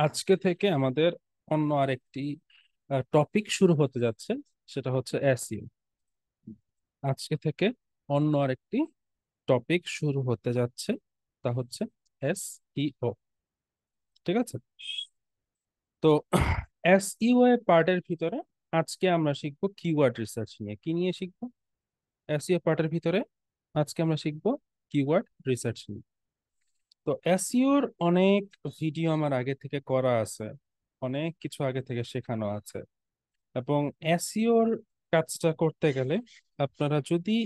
আজকে থেকে আমাদের অন্য আরেকটি টপিক শুরু হতে যাচ্ছে, সেটা হচ্ছে এসইও। আজকে থেকে অন্য আরেকটি টপিক শুরু হতে যাচ্ছে, তা হচ্ছে এসইও। ঠিক আছে? তো এসইও এর পার্টের ভিতরে আজকে আমরা শিখবো কিওয়ার্ড রিসার্চ নিয়ে। কি নিয়ে শিখবো? এসইও পার্টের ভিতরে আজকে আমরা শিখবো কিওয়ার্ড রিসার্চ নিয়ে। তো এসইওর অনেক ভিডিও আমার আগে থেকে করা আছে, অনেক কিছু আগে থেকে শেখানো আছে। এবং এসইওর কাজটা করতে গেলে আপনারা যদি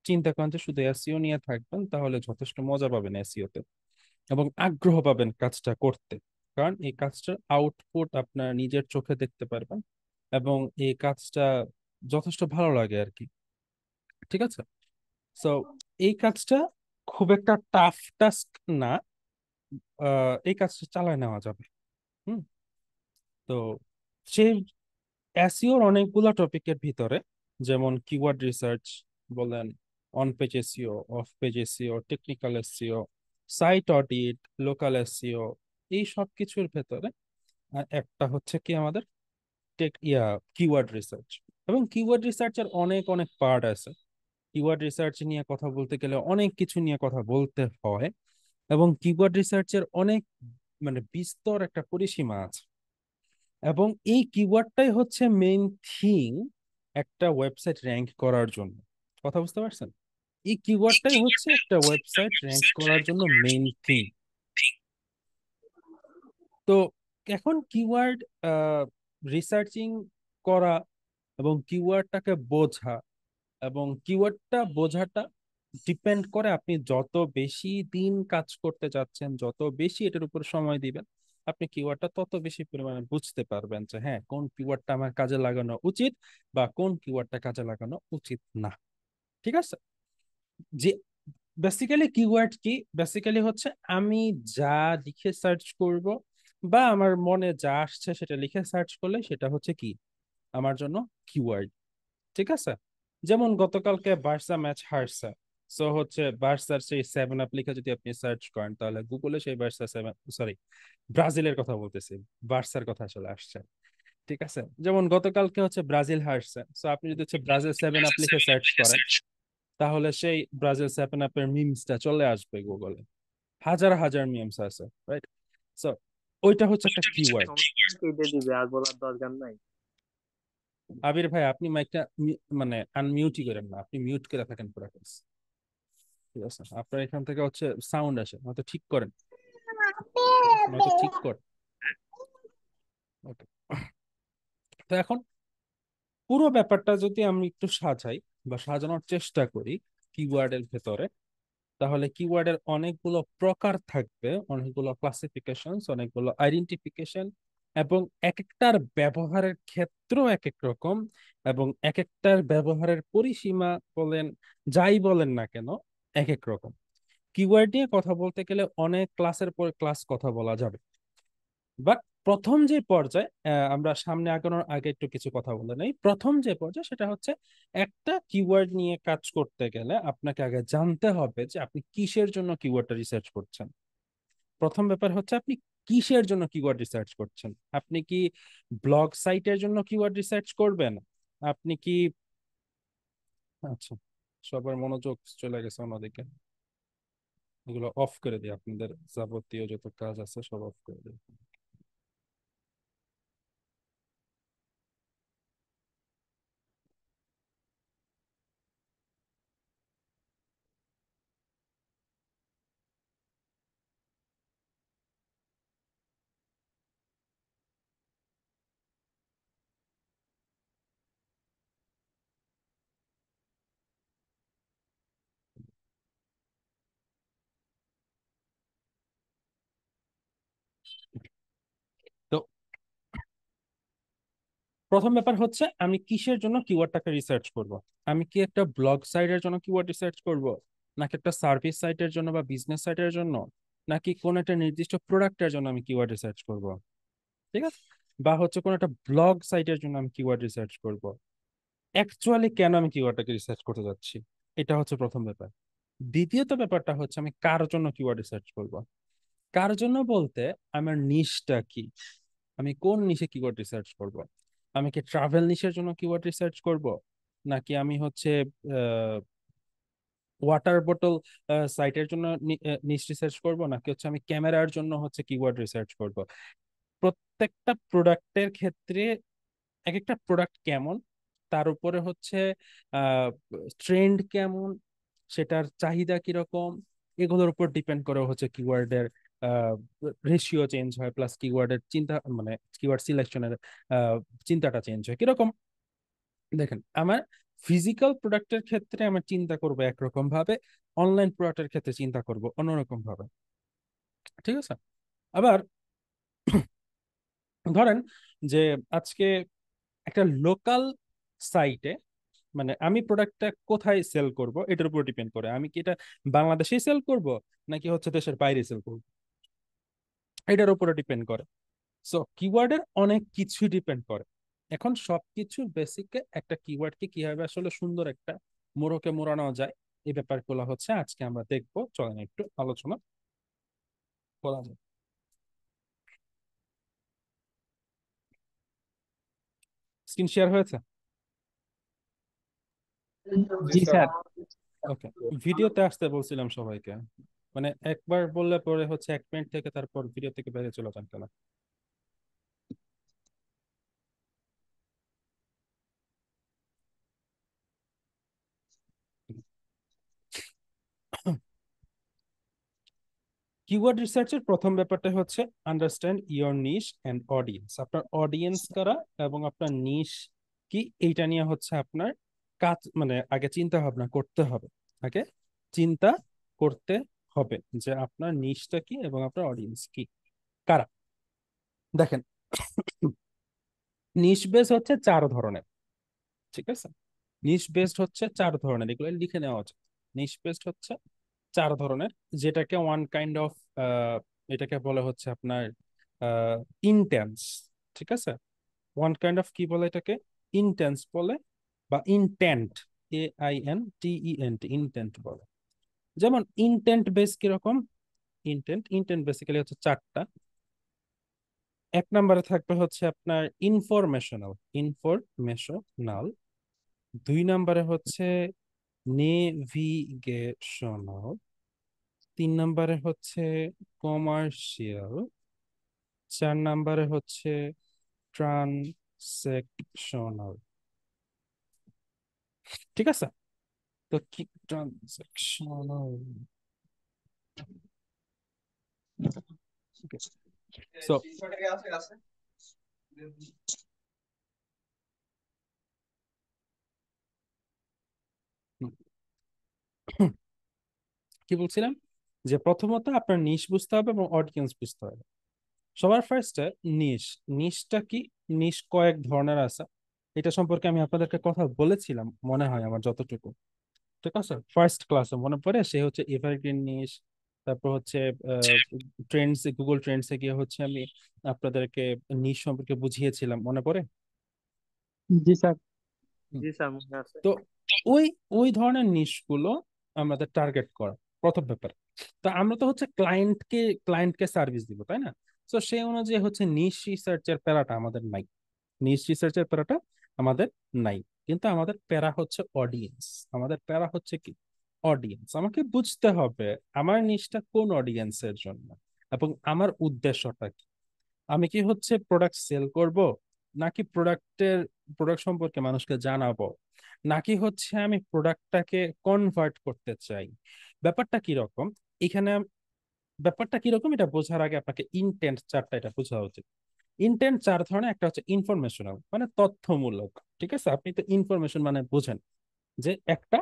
চিন্তা করেন যে শুধু এসইও নিয়ে থাকবেন, তাহলে যথেষ্ট মজা পাবেন এসইওতে এবং আগ্রহ পাবেন কাজটা করতে। কারণ এই কাজটার আউটপুট আপনার নিজের চোখে দেখতে পারবেন এবং এই কাজটা যথেষ্ট ভালো লাগে আর কি। ঠিক আছে? সো এই কাজটা খুব একটা টাফ টাস্ক না। এই কাজটা চালায় নেওয়া যাবে। হুম। তো সেই এসইওর অনেকগুলো টপিকের ভিতরে, যেমন কিওয়ার্ড রিসার্চ বলেন, on page SEO, off page SEO, technical SEO, site audit, local SEO, এই সব কিছুর ভেতরে একটা হচ্ছে কি আমাদের কিওয়ার্ড রিসার্চ। এবং কিওয়ার্ড রিসার্চের অনেক অনেক পার্ট আছে। কিওয়ার্ড রিসার্চ নিয়ে কথা বলতে গেলে অনেক কিছু নিয়ে কথা বলতে হয়, এবং কিওয়ার্ড রিসার্চের অনেক মানে বিস্তর একটা পরিসীমা আছে। এবং এই কিওয়ার্ডটাই হচ্ছে মেইন থিং একটা ওয়েবসাইট র্যাঙ্ক করার জন্য। কথা বুঝতে পারছেন? এই কিওয়ার্ডটাই হচ্ছে একটা ওয়েবসাইট র্যাঙ্ক করার জন্য মেইন থিং। তো এখন কিওয়ার্ড রিসার্চিং করা এবং কিওয়ার্ডটাকে বোঝা, এবং কিওয়ার্ডটা বোঝাটা ডিপেন্ড করে আপনি যত বেশি দিন কাজ করতে যাচ্ছেন, যত বেশি এটার উপর সময় দিবেন, আপনি কিওয়ার্ডটা তত বেশি পরিমাণে বুঝতে পারবেন যে হ্যাঁ, কোন কিওয়ার্ডটা আমার কাজে লাগানো উচিত বা কোন কিওয়ার্ডটা কাজে লাগানো উচিত না। ঠিক আছে? যে বেসিক্যালি কিওয়ার্ড কি? বেসিক্যালি হচ্ছে আমি যা লিখে সার্চ করব বা আমার মনে যা আসছে সেটা লিখে সার্চ করলে সেটা হচ্ছে কি আমার জন্য কিওয়ার্ড। ঠিক আছে? যেমন গতকালকে বার্সা ম্যাচ হারছে, সো হচ্ছে বার্সার সেই 7 আপ লিখে যদি আপনি সার্চ করেন, তাহলে গুগলে সেই বার্সা 7, সরি, ব্রাজিলের কথা বলতেছি, বার্সার কথা চলে আসছে। ঠিক আছে? যেমন গতকালকে হচ্ছে ব্রাজিল হারছে, সো আপনি যদি হচ্ছে ব্রাজিল 7 আপ লিখে সার্চ করেন, তাহলে সেই ব্রাজিল 7 আপের মিমসটা চলে আসবে গুগলে। হাজার হাজার মিমস আছে, রাইট? সো ওইটা হচ্ছে একটা কিওয়ার্ড। সমস্যা কেটে দিবে, আর বলার দরকার নাই। আবির ভাই, আপনি মাইকটা মানে আনমিউটই করেন না, আপনি মিউট করে থাকেন পুরো। ঠিক আছে? আপনার এখান থেকে হচ্ছে সাউন্ড আসে, হয়তো ঠিক করেন। নয়তো ঠিক কর। ওকে। তো এখন পুরো ব্যাপারটা যদি আমি একটু সাজাই বা সাজানোর চেষ্টা করি কিওয়ার্ডের ভেতরে, তাহলে কিওয়ার্ডের অনেকগুলো প্রকার থাকবে, অনেকগুলো ক্লাসিফিকেশন, অনেকগুলো আইডেন্টিফিকেশন, এবং এক একটার ব্যবহারের ক্ষেত্র এক এক রকম, এবং এক একটার ব্যবহারের পরিসীমা বলেন, যাই বলেন না কেন, এক এক রকম। কিওয়ার্ড নিয়ে কথা বলতে গেলে অনেক ক্লাসের পর ক্লাস কথা বলা যাবে। বাট প্রথম যে পর্যায়ে, আমরা সামনে আগানোর আগে একটু কিছু কথা বলে নেই। প্রথম যে পর্যায়ে সেটা হচ্ছে, একটা কিওয়ার্ড নিয়ে কাজ করতে গেলে আপনাকে আগে জানতে হবে যে আপনি কিসের জন্য কিওয়ার্ডটা রিসার্চ করছেন। প্রথম ব্যাপার হচ্ছে আপনি কিসের জন্য কিওয়ার্ড রিসার্চ করছেন। আপনি কি ব্লগ সাইটের জন্য কিওয়ার্ড রিসার্চ করবেন? আপনি কি, আচ্ছা, সবার মনোযোগ চলে গেছে অন্যদিকে। এগুলো অফ করে দিই, আপনাদের যাবতীয় যত কাজ আছে সব অফ করে দিই। তো প্রথম ব্যাপার হচ্ছে আমি কিসের জন্য কিওয়ার্ডটাকে রিসার্চ করব। আমি কি একটা ব্লগ সাইটের জন্য কিওয়ার্ড রিসার্চ করব, নাকি একটা সার্ভিস সাইটের জন্য বা বিজনেস সাইটের জন্য, নাকি কোন একটা নির্দিষ্ট প্রোডাক্টের জন্য আমি কিওয়ার্ড রিসার্চ করব? ঠিক আছে? বা হচ্ছে কোন একটা ব্লগ সাইটের জন্য আমি কিওয়ার্ড রিসার্চ করব। অ্যাকচুয়ালি কেন আমি কিওয়ার্ডটাকে রিসার্চ করতে যাচ্ছি, এটা হচ্ছে প্রথম ব্যাপার। দ্বিতীয়ত ব্যাপারটা হচ্ছে আমি কার জন্য কিওয়ার্ড রিসার্চ করব। কার জন্য বলতে আমার নিশটা কি, আমি কোন নিশে কিওয়ার্ড রিসার্চ করব। আমি কি ট্রাভেল নিশের জন্য কিওয়ার্ড রিসার্চ করব, নাকি আমি হচ্ছে ওয়াটার বোতল সাইটের জন্য নিশ রিসার্চ করব, নাকি হচ্ছে আমি ক্যামেরার জন্য হচ্ছে কিওয়ার্ড রিসার্চ করব। প্রত্যেকটা প্রোডাক্টের ক্ষেত্রে এক একটা প্রোডাক্ট কেমন, তার উপরে হচ্ছে ট্রেন্ড কেমন, সেটার চাহিদা কিরকম, এগুলোর উপর ডিপেন্ড করে হচ্ছে কিওয়ার্ডের রেশিও চেঞ্জ হয়, প্লাস কিওয়ার্ডের চিন্তা মানে কিওয়ার্ড সিলেকশনের চিন্তাটা চেঞ্জ হয় কিরকম। দেখেন, আমার ফিজিক্যাল প্রোডাক্টের ক্ষেত্রে আমার চিন্তা করবো একরকম ভাবে, অনলাইন প্রোডাক্টের ক্ষেত্রে চিন্তা করব অন্যরকম ভাবে। ঠিক আছে। আবার ধরেন যে আজকে একটা লোকাল সাইটে, মানে আমি প্রোডাক্টটা কোথায় সেল করব এটার উপর ডিপেন্ড করে, আমি কি এটা বাংলাদেশেই সেল করব নাকি হচ্ছে দেশের বাইরে সেল করব, এটার উপরে ডিপেন্ড করে। সো কিওয়ার্ডের অনেক কিছুই ডিপেন্ড করে। এখন সবকিছুর বেসিকে একটা কিওয়ার্ডকে কিভাবে আসলে সুন্দর একটা মোড়কে মোড়ানো যায়, এই ব্যাপারগুলো হচ্ছে আজকে আমরা দেখবো, চলেন একটু আলোচনা করা যায়। স্ক্রিন শেয়ার হয়েছে? জি স্যার। ওকে। ভিডিওতে আসতে বলছিলাম সবাইকে, মানে একবার বললে পরে হচ্ছে 1 মিনিট থেকে তারপর ভিডিও থেকে বাইরে চলে যান কেন। কিওয়ার্ড রিসার্চের প্রথম ব্যাপারটা হচ্ছে understand your niche and audience. আপনার অডিয়েন্স কারা এবং আপনার নিশ কি, এইটা নিয়ে হচ্ছে আপনার কাজ, মানে আগে চিন্তা ভাবনা করতে হবে। আগে চিন্তা করতে হবে যে আপনার নিশটা কি এবং আপনার অডিয়েন্স কি, কারা। দেখেন, নিশ বেস হচ্ছে 4 ধরনের। ঠিক আছে, নিশ বেসড হচ্ছে 4 ধরনের, এগুলো লিখে নেওয়া উচিত। নিশ বেসড হচ্ছে 4 ধরনের, যেটাকে ওয়ান কাইন্ড অফ, এটাকে বলে হচ্ছে আপনার ইনটেন্স। ঠিক আছে, ওয়ান কাইন্ড অফ কি বলে এটাকে, ইনটেন্স বলে, বা ইনটেন্ট, AINTENT, ইনটেন্ট বলে। যেমন ইনটেন্ট বেস কিরকম, ইনটেন্ট বেসিক্যালি হচ্ছে 4টা। 1 নম্বরে থাকবে হচ্ছে আপনার ইনফরমেশনাল, ইনফরমেশনাল। 2 নম্বরে হচ্ছে নেভিগেশনাল। 3 নম্বরে হচ্ছে কমার্শিয়াল। 4 নম্বরে হচ্ছে ট্রানসেকশনাল। ঠিক আছে, তো কি ট্রানজেকশনাল, সো কি বলছিলাম, যে প্রথমত আপনার নিশ বুঝতে হবে এবং অডিয়েন্স বুঝতে হবে। সবার ফার্স্টে নিশ, নিশটা কি, নিশ কয়েক ধরনের আছে, এটা সম্পর্কে আমি আপনাদেরকে কথা বলেছিলাম মনে হয় আমার যতটুকু। ঠিক আছে, ফার্স্ট ক্লাসে মনে পড়ে, সে হচ্ছে এভারগ্রিন নিশ। তারপর হচ্ছে ট্রেন্ডস, গুগল ট্রেন্ডসে গিয়ে হচ্ছে আমি আপনাদেরকে নিশ সম্পর্কে বুঝিয়েছিলাম, মনে পড়ে? জি স্যার। জি স্যার, মনে আছে। তো ওই ওই ধরনের নিশগুলো আমাদের টার্গেট করা প্রথম ব্যাপার। তো আমরা তো হচ্ছে ক্লায়েন্টকে সার্ভিস দিব, তাই না? তো সেই অনুযায়ী হচ্ছে নিশ রিসার্চের প্যারাটা আমাদের নাই, নিশ রিসার্চের প্যারাটা আমাদের নাই। কিন্তু আমাদের প্যারা হচ্ছে অডিয়েন্স, আমাদের প্যারা হচ্ছে কি, অডিয়েন্স। আমাকে বুঝতে হবে আমার নিশটা কোন অডিয়েন্সের জন্য এবং আমার উদ্দেশ্যটা কি। আমি কি হচ্ছে প্রোডাক্ট সেল করব, নাকি প্রোডাক্ট সম্পর্কে মানুষকে জানাবো, নাকি হচ্ছে আমি প্রোডাক্টটাকে কনভার্ট করতে চাই, ব্যাপারটা কি রকম। এখানে ব্যাপারটা কিরকম এটা বোঝার আগে আপনাকে ইনটেন্ট 4টা এটা বোঝা উচিত। ইনটেন্ট 4 ধরনের, একটা হচ্ছে ইনফরমেশনাল মানে তথ্যমূলক। ঠিক আছে, আপনি তো ইনফরমেশন মানে বোঝেন যে একটা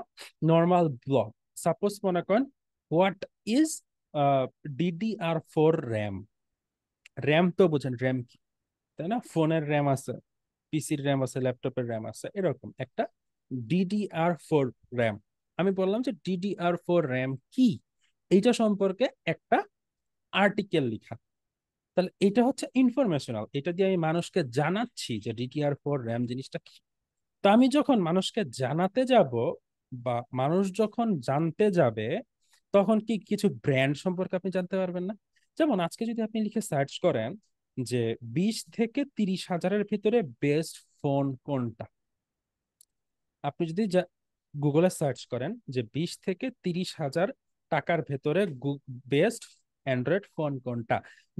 নর্মাল ব্লগ, সাপোজ মনে করেন what is DDR4 RAM. RAM তো বোঝেন, র্যাম কি, তাই না? ফোনের র্যাম আছে, পিসির র্যাম আছে, ল্যাপটপের র্যাম আছে, এরকম একটা DDR4 র্যাম। আমি বললাম যে DDR4 র্যাম কি, এইটা সম্পর্কে একটা আর্টিকেল লিখা। তাহলে এটা হচ্ছে ইনফরমেশনাল, এটা দিয়ে আমি মানুষকে জানাচ্ছি যে DDR4 র্যাম জিনিসটা কি। তো আমি যখন মানুষকে জানাতে যাব বা মানুষ যখন জানতে যাবে, তখন কি কিছু ব্র্যান্ড সম্পর্কে আপনি জানতে পারবেন না? যেমন আজকে যদি আপনি লিখে সার্চ করেন যে 20 থেকে 30 হাজারের ভিতরে বেস্ট ফোন কোনটা, আপনি যদি গুগলে সার্চ করেন যে 20 থেকে 30 হাজার টাকার ভেতরে বেস্ট অ্যান্ড্রয়েড ফোন কোনটা,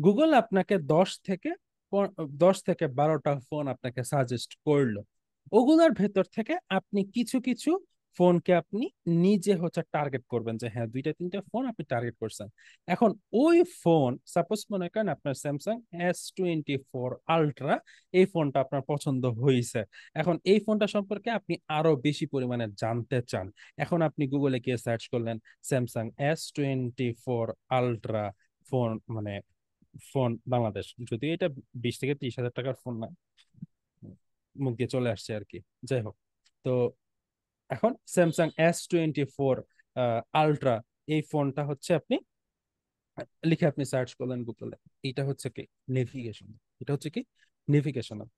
গুগল আপনাকে 10 থেকে 12টা ফোন আপনাকে সাজেস্ট করলো। ওগুলোর ভেতর থেকে আপনি কিছু কিছু ফোনকে আপনি নিজে হচ্ছে টার্গেট করবেন যে হ্যাঁ 2-3টা ফোন আপনি টার্গেট করছেন। এখন ওই ফোন সাপোজ মনে করেন আপনার স্যামসাং S24 আলট্রা, এই ফোনটা আপনার পছন্দ হয়েছে। এখন এই ফোনটা সম্পর্কে আপনি আরো বেশি পরিমাণে জানতে চান। এখন আপনি গুগলে গিয়ে সার্চ করলেন স্যামসাং S24 আলট্রা ফোন, মানে ফোন বাংলাদেশ, যদি এটা 20 থেকে 30 হাজার টাকার ফোন না, মুখ দিয়ে চলে আসছে আর কি, যাই হোক। তো এখন স্যামসাং S24 আলট্রা, এই ফোনটা হচ্ছে আপনি লিখে আপনি সার্চ করলেন গুগলে, এটা হচ্ছে কি নেভিগেশন, এটা হচ্ছে কি নেভিগেশনাল।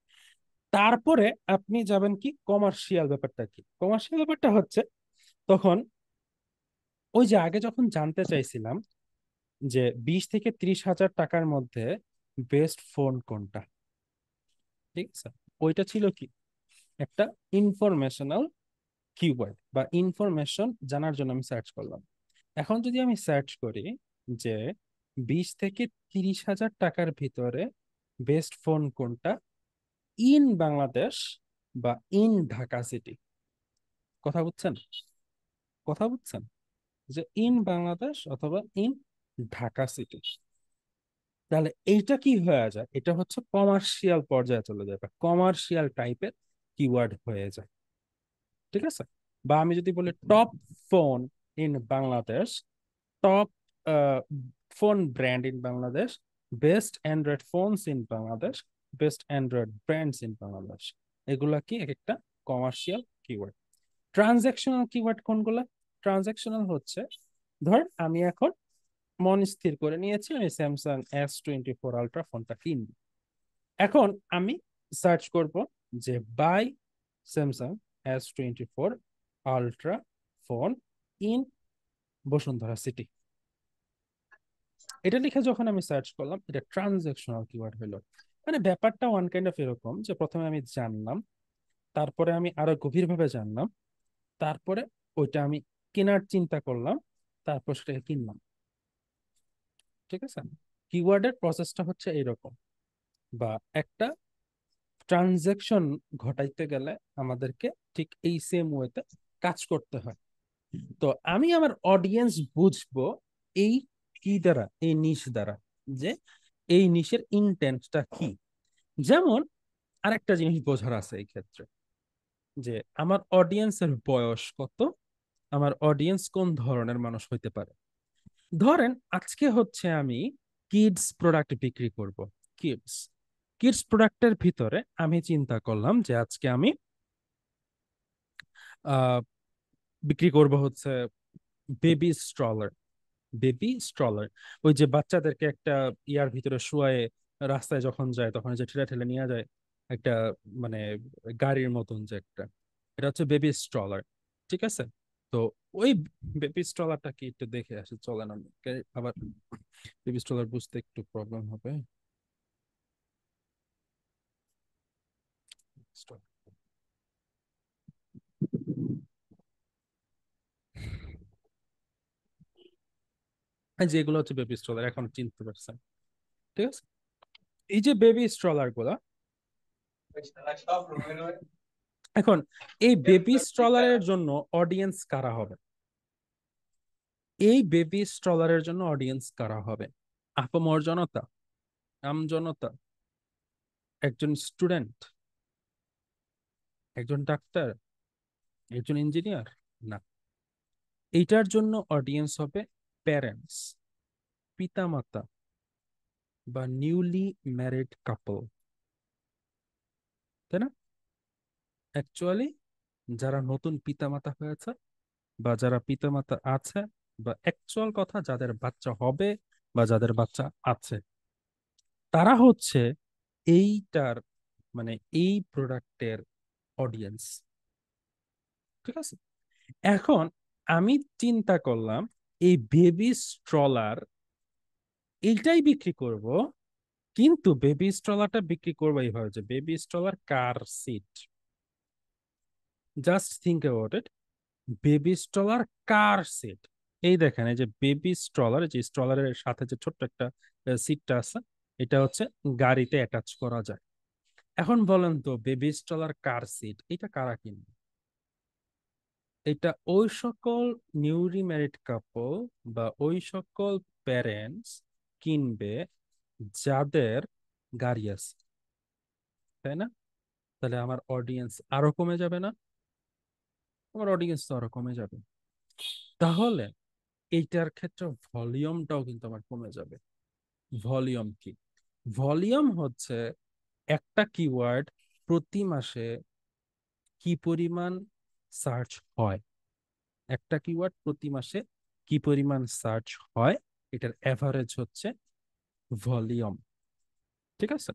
তারপরে আপনি যাবেন কি কমার্শিয়াল ব্যাপারটা কি, কমার্শিয়াল ব্যাপারটা হচ্ছে তখন ওই যে আগে যখন জানতে চাইছিলাম যে 20 থেকে 30 হাজার টাকার মধ্যে বেস্ট ফোন কোনটা, ঠিক আছে, ওইটা ছিল কি একটা ইনফরমেশনাল কিওয়ার্ড বা ইনফরমেশন জানার জন্য আমি সার্চ করলাম। এখন যদি আমি সার্চ করি যে 20 থেকে 30 হাজার টাকার ভিতরে বেস্ট ফোন কোনটা ইন বাংলাদেশ বা ইন ঢাকা সিটি, কথা বুঝছেন, কথা বুঝছেন, যে ইন বাংলাদেশ অথবা ইন ঢাকা সিটি, তাহলে এইটা কি হয়ে যায়, এটা হচ্ছে কমার্শিয়াল পর্যায়ে চলে যায় বা কমার্শিয়াল টাইপের কিওয়ার্ড হয়ে যায়, ঠিক আছে। বা আমি যদি বলি top phone in Bangladesh, top phone brand in Bangladesh, best Android phones in Bangladesh, best Android brands in Bangladesh, এগুলা কি এক একটা কমার্শিয়াল কিওয়ার্ড। ট্রানজ্যাকশনাল কিওয়ার্ড কোনগুলা, ট্রানজ্যাকশনাল হচ্ছে ধর আমি এখন মন স্থির করে নিয়েছি আমি স্যামসাং S24 আলট্রা ফোনটা কিনবো। এখন আমি সার্চ করব যে buy Samsung S24 ultra phone in Bashundhara city, এটা লিখে যখন আমি সার্চ করলাম এটা ট্রানজ্যাকশনাল কিওয়ার্ড হলো। মানে ব্যাপারটা ওয়ান কাইন্ড অফ এরকম যে প্রথমে আমি জানলাম, তারপরে আমি আরো গভীরভাবে জানলাম, তারপরে ওইটা আমি কেনার চিন্তা করলাম, তারপর সেটাকে কিনলাম, ঠিক আছে। কিওয়ার্ডের প্রসেসটা হচ্ছে এইরকম, বা একটা ট্রানজ্যাকশন ঘটাইতে গেলে আমাদেরকে ঠিক এই সেম ওয়েতে কাজ করতে হয়। তো আমি আমার অডিয়েন্স বুঝবো এই কি দ্বারা, এই নিশ দ্বারা, যে এই নিশের ইন্টেন্টটা কি। যেমন আরেকটা জিনিস বোঝার আছে এই ক্ষেত্রে, যে আমার অডিয়েন্সের বয়স কত, আমার অডিয়েন্স কোন ধরনের মানুষ হইতে পারে। ধরেন আজকে হচ্ছে আমি কিডস প্রোডাক্ট বিক্রি করব, কিডস কিডস প্রোডাক্টের ভিতরে আমি চিন্তা করলাম যে আজকে আমি আহ বিক্রি করব হচ্ছে বেবি স্ট্রলার, বেবি স্ট্রলার, ওই যে বাচ্চাদেরকে একটা ইয়ার ভিতরে শুয়ায়ে রাস্তায় যখন যায় তখন যে ঠেলে ঠেলে নিয়ে যায় একটা, মানে গাড়ির মতন যে একটা, এটা হচ্ছে বেবি স্ট্রলার, ঠিক আছে। তো ওই বেবি স্ট্রলারটা কি একটু দেখে আসে চলেন, আমাকে আবার বেবি স্ট্রলার বুঝতে একটু প্রবলেম হবে। এই যে এগুলো হচ্ছে বেবি স্ট্রলার, এখন চিনতে পারছেন, ঠিক আছে। এই যে বেবি স্ট্রলার গুলা, এখন এই বেবি স্ট্রলারের জন্য অডিয়েন্স কারা হবে, এই বেবি স্ট্রলারের জন্য অডিয়েন্স কারা হবে, আপামর জনতা, আম জনতা, একজন স্টুডেন্ট, একজন ডাক্তার, একজন ইঞ্জিনিয়ার, না, এইটার জন্য অডিয়েন্স হবে প্যারেন্টস, পিতামাতা বা নিউলি ম্যারিড কাপল, তাই না। অ্যাকচুয়ালি যারা নতুন পিতামাতা হয়েছে বা যারা পিতামাতা আছে, বা অ্যাকচুয়াল কথা যাদের বাচ্চা হবে বা যাদের বাচ্চা আছে, তারা হচ্ছে এইটার, মানে এই প্রোডাক্টের অডিয়েন্স, ঠিক আছে। এখন আমি চিন্তা করলাম এই বেবি স্ট্রলার এইটাই বিক্রি করব, কিন্তু বেবি স্ট্রলারটা বিক্রি করবো এইভাবে যে baby stroller car seat. Just think about it, baby stroller car seat. এই দেখেন, এই যে বেবি স্ট্রলার, যে স্ট্রলারের সাথে যে ছোট্ট একটা সিটটা আছে, এটা হচ্ছে গাড়িতে অ্যাটাচ করা যায়। এখন বলেন তো, বেবি স্ট্রলার কার সিট এটা কারা কিনবে? এটা ওই সকল নিউলি ম্যারিড কাপল বা ওই সকল প্যারেন্টস কিনবে যাদের গাড়ি আছে, তাই না? তাহলে আমার অডিয়েন্স আরো কমে যাবে না? আমার অডিয়েন্স তো আরো কমে যাবে। তাহলে এইটার ক্ষেত্রে ভলিউমটাও কিন্তু আমার কমে যাবে। ভলিউম কি? ভলিউম হচ্ছে একটা কিওয়ার্ড প্রতি মাসে কি পরিমাণ সার্চ হয়, একটা কিওয়ার্ড প্রতি মাসে কি পরিমাণ সার্চ হয়, এটার এভারেজ হচ্ছে ভলিউম। ঠিক আছে,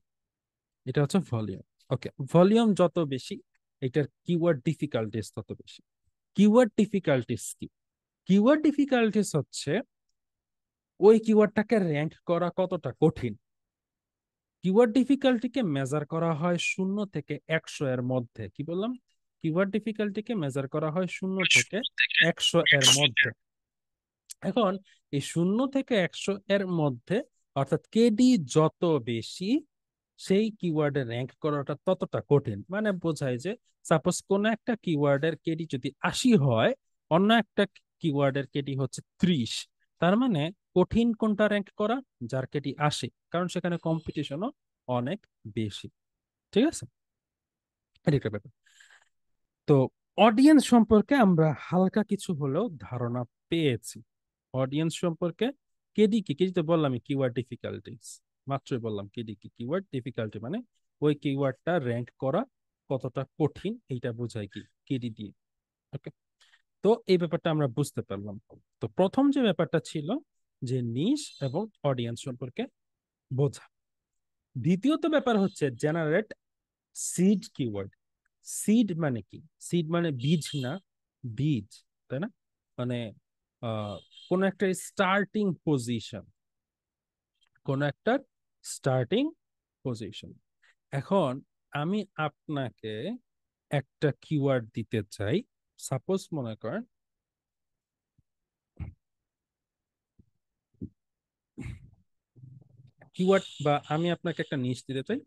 এটা হচ্ছে ভলিউম। ওকে, ভলিউম যত বেশি, এটার কিওয়ার্ড ডিফিকাল্টিস তত বেশি। কিওয়ার্ড ডিফিকাল্টিস কি? কিওয়ার্ড ডিফিকাল্টিস হচ্ছে ওই কিওয়ার্ডটাকে র্যাঙ্ক করা কতটা কঠিন। কিওয়ার্ড ডিফিকাল্টিকে মেজার করা হয় 0 থেকে 100 এর মধ্যে। কি বললাম? কিওয়ার্ড ডিফিকাল্টিকে মেজার করা হয় 0 থেকে 100 এর মধ্যে। এখন এই 0 থেকে 100 এর মধ্যে, অর্থাৎ কেডি যত বেশি, সেই কিওয়ার্ডে র্যাঙ্ক করাটা ততটা কঠিন। মানে বোঝায় যে সাপোজ কোন একটা কিওয়ার্ডের কেডি যদি 80 হয়, অন্য একটা কিওয়ার্ডের কেডি হচ্ছে 30, তার মানে কঠিন কোনটা র্যাঙ্ক করা? যার কেডি 80, কারণ সেখানে কম্পিটিশনও অনেক বেশি। ঠিক আছে, এটা একটা ব্যাপার। তো অডিয়েন্স সম্পর্কে আমরা হালকা কিছু হলেও ধারণা পেয়েছি। অডিয়েন্স সম্পর্কে কেডি কি? কেডি তো বললাম কিওয়ার্ড ডিফিকাল্টিস, মাত্রই বললাম কেডি কি। কিওয়ার্ড ডিফিকাল্টি মানে ওই কিওয়ার্ডটা র্যাঙ্ক করা কতটা কঠিন, এইটা বোঝায় কি কেডি দিয়ে। ওকে, তো এই ব্যাপারটা আমরা বুঝতে পারলাম। তো প্রথম যে ব্যাপারটা ছিল যে নিশ এবং অডিয়েন্স সম্পর্কে বোঝা। দ্বিতীয়ত ব্যাপার হচ্ছে জেনারেট সিড কিওয়ার্ড। সিড মানে কি? সিড মানে বীজ না, বীজ, তাই না? মানে আহ কোন একটা স্টার্টিং পজিশন, কোন একটা স্টার্টিং পজিশন। এখন আমি আপনাকে একটা কিওয়ার্ড দিতে চাই। সাপোজ মনে করেন কিওয়ার্ড, বা আমি আপনাকে একটা নিশ দিতে চাই,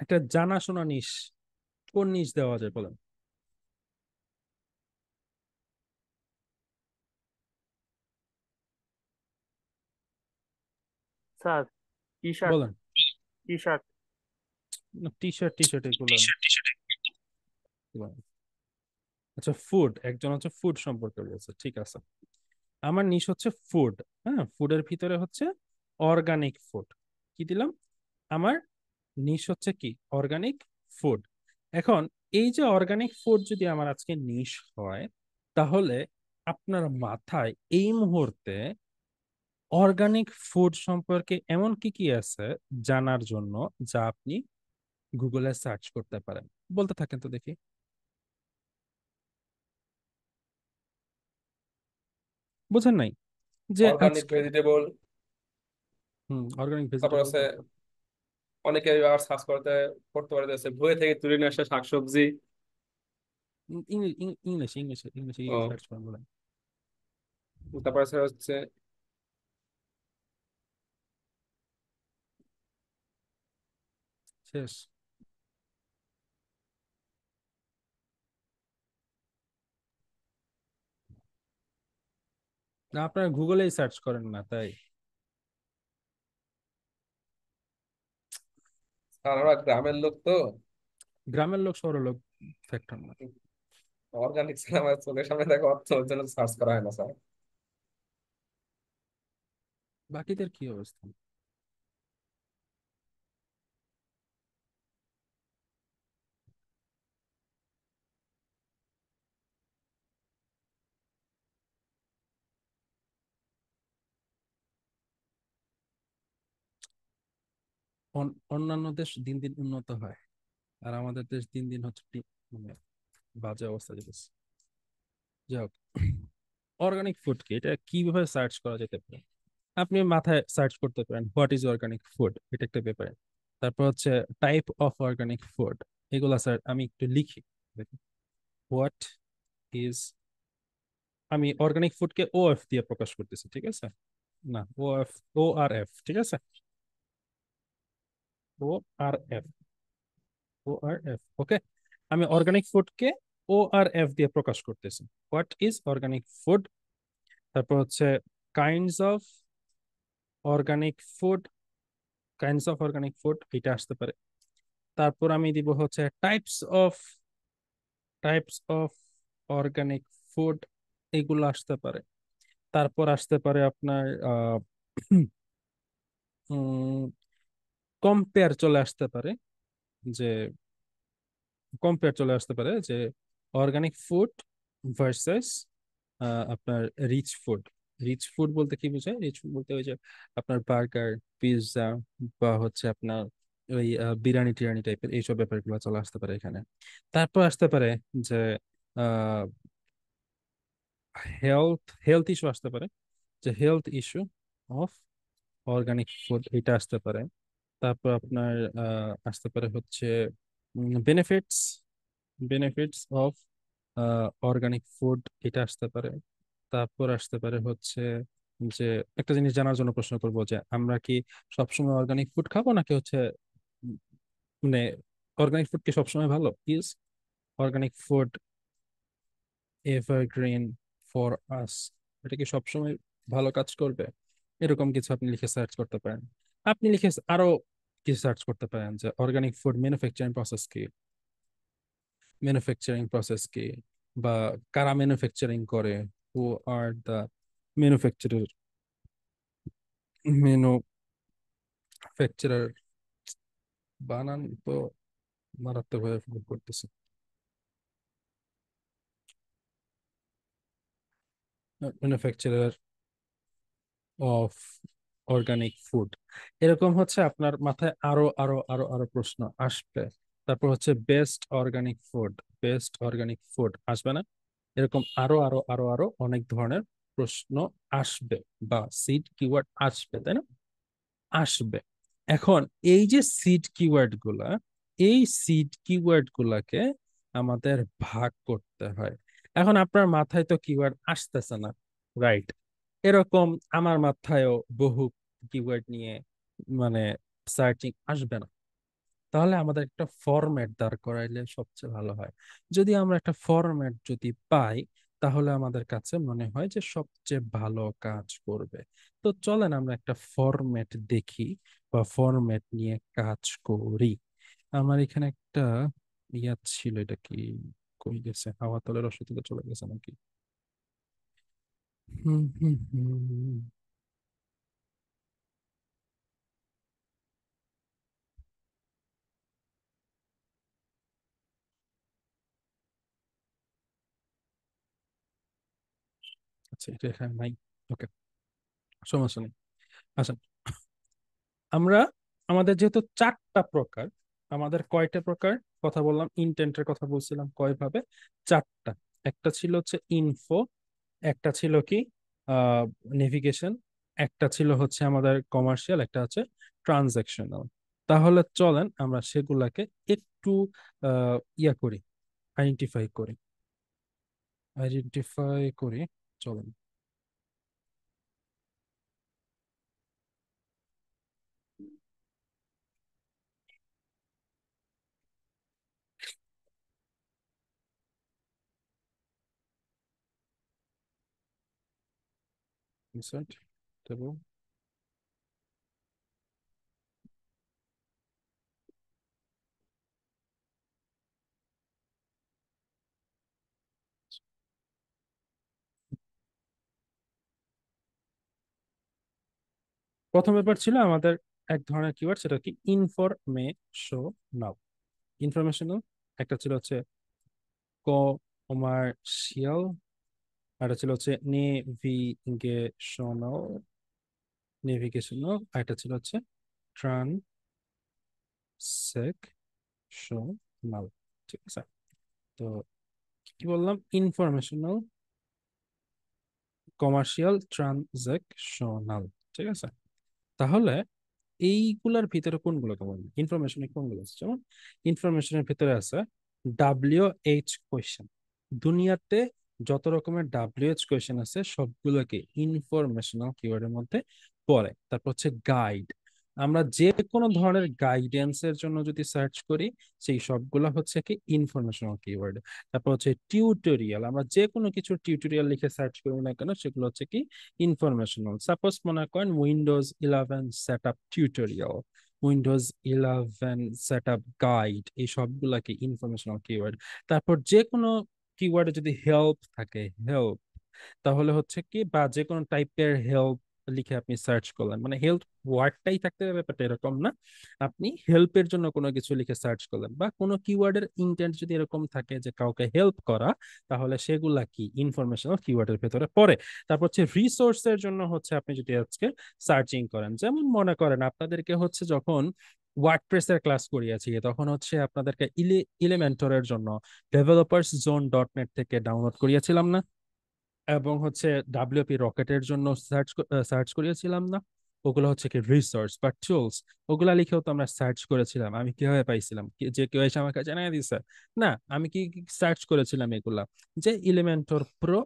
একটা জানাশোনা নিশ। কোন নিশ দেওয়া যায় বলেন? Sir, T shirt. বলেন। T shirt. T shirt, T shirt এগুলো আচ্ছা, ফুড, একজন হচ্ছে ফুড সম্পর্কে বলছে, ঠিক আছে। আমার নিশ হচ্ছে ফুড। হ্যাঁ, ফুডের ভিতরে হচ্ছে অর্গানিক ফুড। কি দিলাম? আমার নিশ হচ্ছে কি? Organic food. এখন এই যে অর্গানিক ফুড যদি আমার আজকে নিশ হয়, তাহলে আপনার মাথায় এই মুহূর্তে অর্গানিক ফুড সম্পর্কে এমন কি কি আছে জানার জন্য, যা আপনি গুগলে সার্চ করতে পারেন? বলতে থাকেন তো দেখি। বুঝেন নাই যে অর্গানিক আজকে ভেজিটেবল। অর্গানিক তারপর ভেজিটেবল? আছে অনেকে আবার সার্চ করতে পারে যে ভুঁই থেকে তুলে নিয়ে আসা শাকসবজি। ইংলিশ ইংলিশ ইংলিশে ও, সার্চ করেন বলেন। তারপর আছে হচ্ছে শেষ? না, আপনারা গুগলেই সার্চ করেন না তাই? আর আমরা গ্রামের লোক তো, গ্রামের লোক শহরের লোক ফ্যাক্টর না। অর্গানিক আমার চোখের সামনে দেখা অর্থ ওর জন্য সার্চ করা হয় না স্যার। বাকিদের কি অবস্থা? অন্যান্য দেশ দিন দিন উন্নত হয়, আর আমাদের দেশ দিন দিন হচ্ছে মানে বাজে অবস্থা যেতেছে। যাই হোক, অর্গানিক ফুড কি, এটা কিভাবে সার্চ করা যেতে পারে? আপনি মাথায় সার্চ করতে পারেন হোয়াট ইজ অর্গানিক ফুড, এটা একটা ব্যাপার। তারপর হচ্ছে টাইপ অফ অর্গানিক ফুড, এগুলা স্যার আমি একটু লিখি। হোয়াট ইজ, আমি অর্গানিক ফুডকে ও এফ দিয়ে প্রকাশ করতেছি, ঠিক আছে? না, ও এফ, ও আর এফ, ঠিক আছে? ও আর এফ, ও আর এফ, ওকে। আমি অর্গানিক ফুডকে ও আর এফ দিয়ে প্রকাশ করতেছি। হোয়াট ইজ অর্গানিক ফুড, তারপর হচ্ছে kinds of organic food, kinds of organic food এটা আসতে পারে। তারপর আমি দিব হচ্ছে টাইপস অফ অর্গানিক ফুড, এগুলো আসতে পারে। তারপর আসতে পারে আপনার কম্পেয়ার চলে আসতে পারে, যে অর্গানিক ফুড ভার্সেস আপনার রিচ ফুড। রিচ ফুড বলতে কি বোঝায়? রিচ ফুড বলতে ওই যে আপনার বার্গার, পিৎজা, বা হচ্ছে আপনার ওই বিরিয়ানি টিরানি টাইপের এইসব ব্যাপারগুলো চলে আসতে পারে এখানে। তারপর আসতে পারে যে হেলথ ইস্যু আসতে পারে, যে health issue of organic food এটা আসতে পারে। তারপর আপনার আসতে পারে হচ্ছে benefits benefits of organic food এটা আসতে পারে। তারপর আসতে পারে হচ্ছে যে একটা জিনিস জানার জন্য প্রশ্ন করবো, যে আমরা কি সবসময় অর্গানিক ফুড খাবো নাকি হচ্ছে উম, মানে অর্গানিক ফুড কি সবসময় ভালো? Is organic food evergreen for us, এটা কি সবসময় ভালো কাজ করবে? এরকম কিছু আপনি লিখে সার্চ করতে পারেন। আপনি লিখে আরো কিছু সার্চ করতে পারেন, যে অর্গানিক ফুড ম্যানুফ্যাকচারিং প্রসেস কি, বা কারা ম্যানুফ্যাকচারিং করে, হু আর দ্য ম্যানুফ্যাকচারার ম্যানুফ্যাকচারার, বানান তো মারাত্মক ভাবে ভুল করতেছে। ম্যানুফ্যাকচারার অফ অর্গানিক ফুড, এরকম হচ্ছে আপনার মাথায় আরো আরো আরো আরো প্রশ্ন আসবে। তারপর হচ্ছে বেস্ট অর্গানিক ফুড আসবে না? এরকম আরো আরো আরো আরো অনেক ধরনের প্রশ্ন আসবে, বা সিড কিওয়ার্ড আসবে, তাই না? আসবে। এখন এই যে সিড কিওয়ার্ড গুলাকে আমাদের ভাগ করতে হয়। এখন আপনার মাথায় তো কিওয়ার্ড আসতেছে না, রাইট? এরকম আমার মাথায়ও বহু কিওয়ার্ড নিয়ে মানে সার্চিং আসবে না। তাহলে আমাদের একটা ফরম্যাট দাঁড় করাইলে সবচেয়ে ভালো হয়। যদি আমরা একটা ফরম্যাট যদি পাই, তাহলে আমাদের কাছে মনে হয় যে সবচেয়ে ভালো কাজ করবে। তো চলেন আমরা একটা ফরম্যাট দেখি, বা ফরম্যাট নিয়ে কাজ করি। আমার এখানে একটা ইয়া ছিল, এটা কি কই গেছে? হাওয়া তলের রসদ চলে গেছে নাকি? হুম হুম হুম। আচ্ছা, এটা এখানে নাই। ওকে, সমস্যা নেই। আচ্ছা, আমরা আমাদের যেহেতু চারটা প্রকার, আমাদের কয়টা প্রকার কথা বললাম, ইন্টেন্টের কথা বলছিলাম কয় ভাবে? চারটা। একটা ছিল হচ্ছে ইনফো, একটা ছিল কি নেভিগেশন, একটা ছিল হচ্ছে আমাদের কমার্শিয়াল, একটা হচ্ছে ট্রানজাকশনাল। তাহলে চলেন আমরা সেগুলাকে একটু ইয়া করি, আইডেন্টিফাই করি। চলেন। Insert table. প্রথম ব্যাপার ছিল আমাদের এক ধরনের কিওয়ার্ড, সেটা কি ইনফরমেশনাল। ইনফরমেশনাল একটা ছিল হচ্ছে কমার্শিয়াল, আর একটা ছিল হচ্ছে নেভিগেশনাল, আর একটা ছিল হচ্ছে ট্রানসেকশনাল। ঠিক আছে? তো কি বললাম? Informational, commercial, transactional. ঠিক আছে? তাহলে এইগুলার ভিতরে কোনগুলো তোমার ইনফরমেশনের কোনগুলো আছে? যেমন ইনফরমেশনের ভিতরে আছে WH কোয়েশ্চেন। দুনিয়াতে যত রকমের WH কোয়েশ্চেন আছে সবগুলোকে ইনফরমেশনাল কিওয়ার্ডের মধ্যে পড়ে। তারপর হচ্ছে গাইড। আমরা যে কোনো ধরনের গাইডেন্সের জন্য যদি সার্চ করি সেই সবগুলো হচ্ছে কি ইনফরমেশনাল কিওয়ার্ড। তারপর হচ্ছে টিউটোরিয়াল, আমরা যে কোনো কিছু টিউটোরিয়াল লিখে সার্চ করি না কেন সেগুলো হচ্ছে কি ইনফরমেশনাল। সাপোজ মনে করেন Windows 11 set up tutorial, Windows 11 set up guide, এই সবগুলাকে ইনফরমেশনাল কিওয়ার্ড। তারপর যে কোনো কিওয়ার্ডে যদি হেল্প থাকে, হেল্প, তাহলে হচ্ছে কি, বা যে কোনো টাইপের হেল্প লিখে আপনি সার্চ করলেন, মানে হেল্প ওয়ার্ডটাই থাকতে হবে ব্যাপারটা এরকম না, আপনি হেল্পের জন্য কোনো কিছু লিখে সার্চ করলেন, বা কোনো কিওয়ার্ডের ইন্টেন্ট যদি এরকম থাকে যে কাউকে হেল্প করা, তাহলে সেগুলা কি ইনফরমেশনাল কিওয়ার্ডের ভেতরে পড়ে। তারপর হচ্ছে রিসোর্সের জন্য হচ্ছে আপনি যদি আজকে সার্চিং করেন, যেমন মনে করেন আপনাদেরকে হচ্ছে যখন ওয়ার্ডপ্রেসের ক্লাস করিয়েছি তখন হচ্ছে আপনাদেরকে ইলিমেন্টরের জন্য developers.zone.net থেকে ডাউনলোড করিয়েছিলাম না, এবং হচ্ছে ডাব্লিউপি রকেটের জন্য সার্চ করিয়েছিলাম না? ওগুলো হচ্ছে কি রিসোর্স বা টুলস। ওগুলা লিখেও তো আমরা সার্চ করেছিলাম। আমি কিভাবে পাইছিলাম? যে কেউ এসে আমাকে জানিয়ে দিছে? না, আমি কি সার্চ করেছিলাম এগুলা, যে এলিমেন্টর প্রো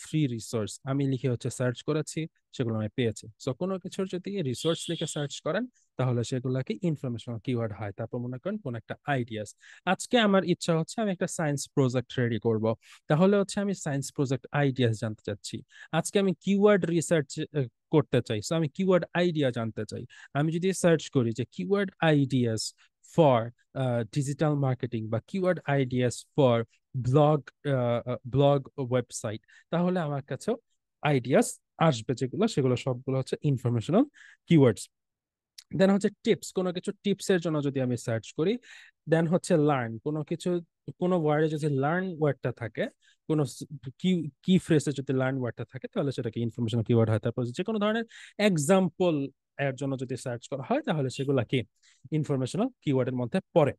ফ্রি রিসোর্স আমি লিখে হচ্ছে সার্চ করেছি, সেগুলো আমি পেয়েছি। সো কোনো কিছুর যদি রিসোর্স লিখে সার্চ করেন তাহলে সেগুলাকে ইনফরমেশনাল কিওয়ার্ড হয়। তারপর মনে করেন কোন একটা আইডিয়াস, আজকে আমার ইচ্ছা হচ্ছে আমি একটা সায়েন্স প্রজেক্ট রেডি করব, তাহলে হচ্ছে আমি সায়েন্স প্রজেক্ট আইডিয়াস জানতে চাচ্ছি। আজকে আমি কিওয়ার্ড রিসার্চ করতে চাই, সো আমি কিওয়ার্ড আইডিয়া জানতে চাই। আমি যদি সার্চ করি যে keyword ideas for digital marketing বা keyword ideas for blog blog website, তাহলে আমার কাছেও আইডিয়াস আসবে, যেগুলো সেগুলো সবগুলো হচ্ছে ইনফরমেশনাল কিওয়ার্ডস। দেন হচ্ছে টিপস, কোনো কিছু টিপসের জন্য যদি আমি সার্চ করি। দেন হচ্ছে লার্ন, কোনো কিছু, কোনো ওয়ার্ডে যদি লার্ন ওয়ার্ডটা থাকে, কোনো কি কি ফ্রেজে যদি লার্ন ওয়ার্ডটা থাকে, তাহলে সেটাকে ইনফরমেশনাল কিওয়ার্ড হয়। তারপর যে কোনো ধরনের এক্সাম্পল এর জন্য যদি সার্চ করা হয় তাহলে সেগুলা কি ইনফরমেশনাল কিওয়ার্ডের মধ্যে পড়ে।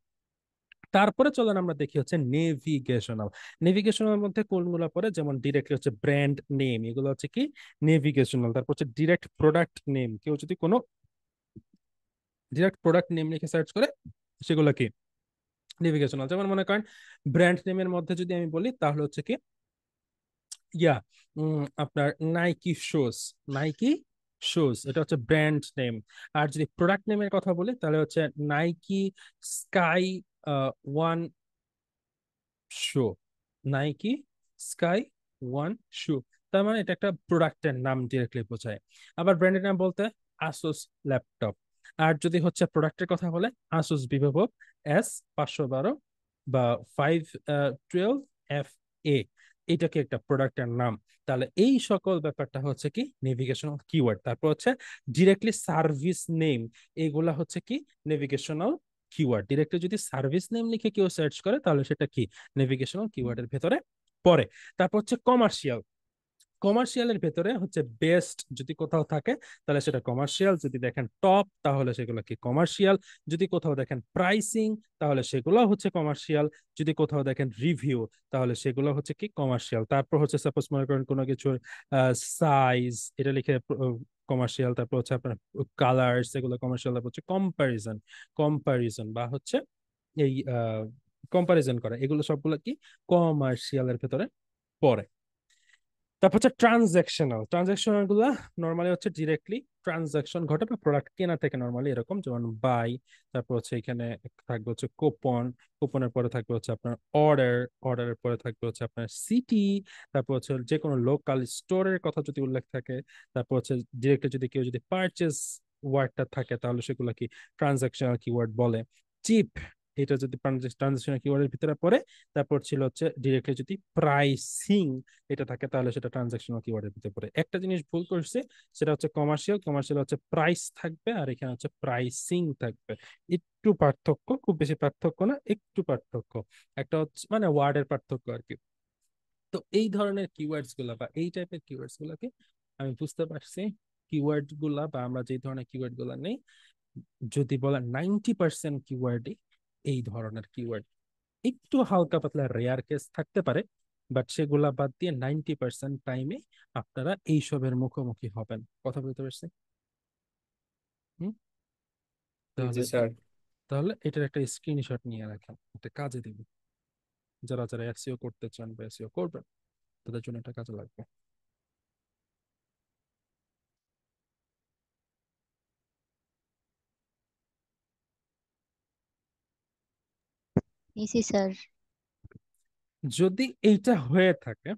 তারপরে চলেন আমরা দেখি হচ্ছে নেভিগেশনাল। নেভিগেশনাল মধ্যে কোনগুলো পড়ে? যেমন ডিরেক্টলি হচ্ছে ব্র্যান্ড নেম, এগুলো হচ্ছে কি নেভিগেশনাল। তারপর হচ্ছে ডিরেক্ট প্রোডাক্ট নেম, কেউ যদি কোনো ডিরেক্ট প্রোডাক্ট নেম লিখে সার্চ করে সেগুলো কি নেভিগেশনাল। যেমন মনে করেন ব্র্যান্ড নেমের মধ্যে যদি আমি বলি তাহলে হচ্ছে কি ইয়া আপনার নাইকি শুজ, নাইকি শুজ, এটা হচ্ছে ব্র্যান্ড নেম। আর যদি প্রোডাক্ট নেমের কথা বলি তাহলে হচ্ছে Nike sky one shoe, Nike sky one shoe. তার মানে এটা একটা প্রোডাক্টের নাম ডিরেক্টলি বোঝায়। আবার ব্র্যান্ডের নাম বলতে আসুস ল্যাপটপ। আর যদি হচ্ছে প্রোডাক্টের কথা বলে আসুস ভিভো S512 বা 512 FA, এটাকে একটা প্রোডাক্টের নাম। তাহলে এই সকল ব্যাপারটা হচ্ছে কি নেভিগেশনাল কিওয়ার্ড। তারপর হচ্ছে ডিরেক্টলি সার্ভিস নেম, এগুলা হচ্ছে কি নেভিগেশনাল কিওয়ার্ড। ডিরেক্টলি যদি সার্ভিস নেম লিখে কেউ সার্চ করে তাহলে সেটা কি নেভিগেশনাল কিওয়ার্ডের ভেতরে পড়ে। তারপর হচ্ছে কমার্শিয়াল। কমার্শিয়ালের ভেতরে হচ্ছে বেস্ট যদি কোথাও থাকে তাহলে সেটা কমার্শিয়াল, যদি দেখেন টপ তাহলে সেগুলো কি কমার্শিয়াল, যদি কোথাও দেখেন প্রাইসিং তাহলে সেগুলো হচ্ছে কমার্শিয়াল, যদি কোথাও দেখেন রিভিউ তাহলে সেগুলো হচ্ছে কি কমার্শিয়াল। তারপর হচ্ছে সাপোজ মনে করেন কোনো কিছুর সাইজ, এটা লিখে কমার্শিয়াল। তারপর হচ্ছে আপনার কালার্স, এগুলো কমার্শিয়াল। তারপর হচ্ছে কম্পারিজন, কম্পারিজন বা হচ্ছে এই কম্পারিজন করা, এগুলো সবগুলো কি কমার্শিয়ালের ভেতরে পড়ে। তারপর হচ্ছে ট্রানজ্যাকশনাল। ট্রানজ্যাকশনাল গুলা নর্মালি হচ্ছে ডিরেক্টলি ট্রানজ্যাকশন ঘটে বা প্রোডাক্ট কেনা থেকে নর্মালি এরকম, যেমন বাই, তারপর হচ্ছে এখানে থাকবে হচ্ছে কুপন, কুপনের পরে থাকবে হচ্ছে আপনার অর্ডার, অর্ডারের পরে থাকবে হচ্ছে আপনার সিটি, তারপর হচ্ছে যে কোনো লোকাল স্টোরের কথা যদি উল্লেখ থাকে, তারপর হচ্ছে ডিরেক্টলি যদি কেউ যদি পারচেজ ওয়ার্ডটা থাকে তাহলে সেগুলো কি ট্রানজ্যাকশনাল কিওয়ার্ড বলে। চিপ, এটা যদি ট্রানজ্যাকশনাল কিওয়ার্ডের ভিতরে পড়ে। তারপর ছিল হচ্ছে ডিরেক্টলি যদি প্রাইসিং এটা থাকে তাহলে সেটা ট্রানজাকশনাল কিওয়ার্ডের ভিতরে পড়ে। একটা জিনিস ভুল করছে, সেটা হচ্ছে কমার্শিয়াল, কমার্শিয়াল হচ্ছে প্রাইস থাকবে আর এখানে হচ্ছে প্রাইসিং থাকবে। একটু পার্থক্য, খুব বেশি পার্থক্য না, একটু পার্থক্য, একটা হচ্ছে মানে ওয়ার্ডের পার্থক্য আর কি। তো এই ধরনের কিওয়ার্ডস গুলা বা এই টাইপের কিওয়ার্ডস গুলাকে আমি বুঝতে পারছি কিওয়ার্ড গুলা বা আমরা যে ধরনের কিওয়ার্ড গুলা নেই, যদি বলা 90% কিওয়ার্ডই এই ধরনের কিওয়ার্ড। একটু হালকা পাতলা রেয়ার কেস থাকতে পারে, বাট সেগুলা বাদ দিয়ে 90% টাইমে আপনারা এইসবের মুখোমুখি হবেন। কথা বলতে পারছি? হুম। জি তাহলে স্যার। তাহলে এটার একটা স্ক্রিনশট নিয়ে রাখেন, এটা কাজে দিবে। যারা যারা এসইও করতে চান বা এসইও করবেন তাদের জন্য এটা কাজে লাগবে। জি স্যার। যদি এইটা হয়ে থাকে,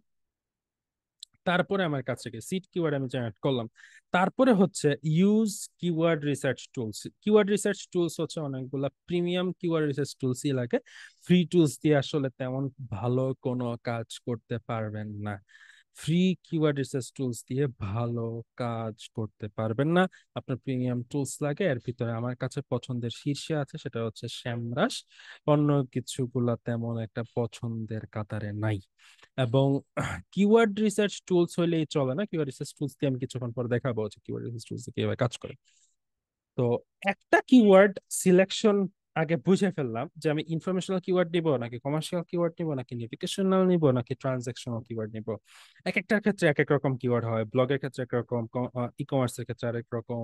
তারপরে আমার কাছে কি সিট কিওয়ার্ড আমি জেনারেট করলাম। তারপরে হচ্ছে use keyword research tools. Keyword research tools হচ্ছে অনেকগুলা প্রিমিয়াম কিওয়ার্ড রিসার্চ টুলসই লাগে। ফ্রি টুলস দিয়ে আসলে তেমন ভালো কোনো কাজ করতে পারবেন না। ফ্রি কিওয়ার্ড রিসার্চ টুলস দিয়ে ভালো কাজ করতে পারবেন না, আপনার প্রিমিয়াম টুলস লাগে। এর ভিতরে আমার কাছে পছন্দের শীর্ষে আছে, সেটা হচ্ছে শ্যামরাশ। অন্য কিছুগুলা তেমন একটা পছন্দের কাতারে নাই। এবং কিওয়ার্ড রিসার্চ টুলস হইলেই চলে না, কিওয়ার্ড রিসার্চ টুলস দিয়ে আমি কিছুক্ষণ পর দেখাবো যে কিওয়ার্ড রিসার্চ টুলস কিভাবে কাজ করে। তো একটা কিওয়ার্ড সিলেকশন আগে বুঝে ফেললাম যে আমি ইনফরমেশনাল কিওয়ার্ড নিব নাকি কমার্শিয়াল কিওয়ার্ড নিব নাকি নেভিগেশনাল নিব নাকি ট্রানজাকশনাল কিওয়ার্ড নিব। এক একটার ক্ষেত্রে এক এক রকম কিওয়ার্ড হয়, ব্লগের ক্ষেত্রে একরকম, ই কমার্সের ক্ষেত্রে আরেক রকম,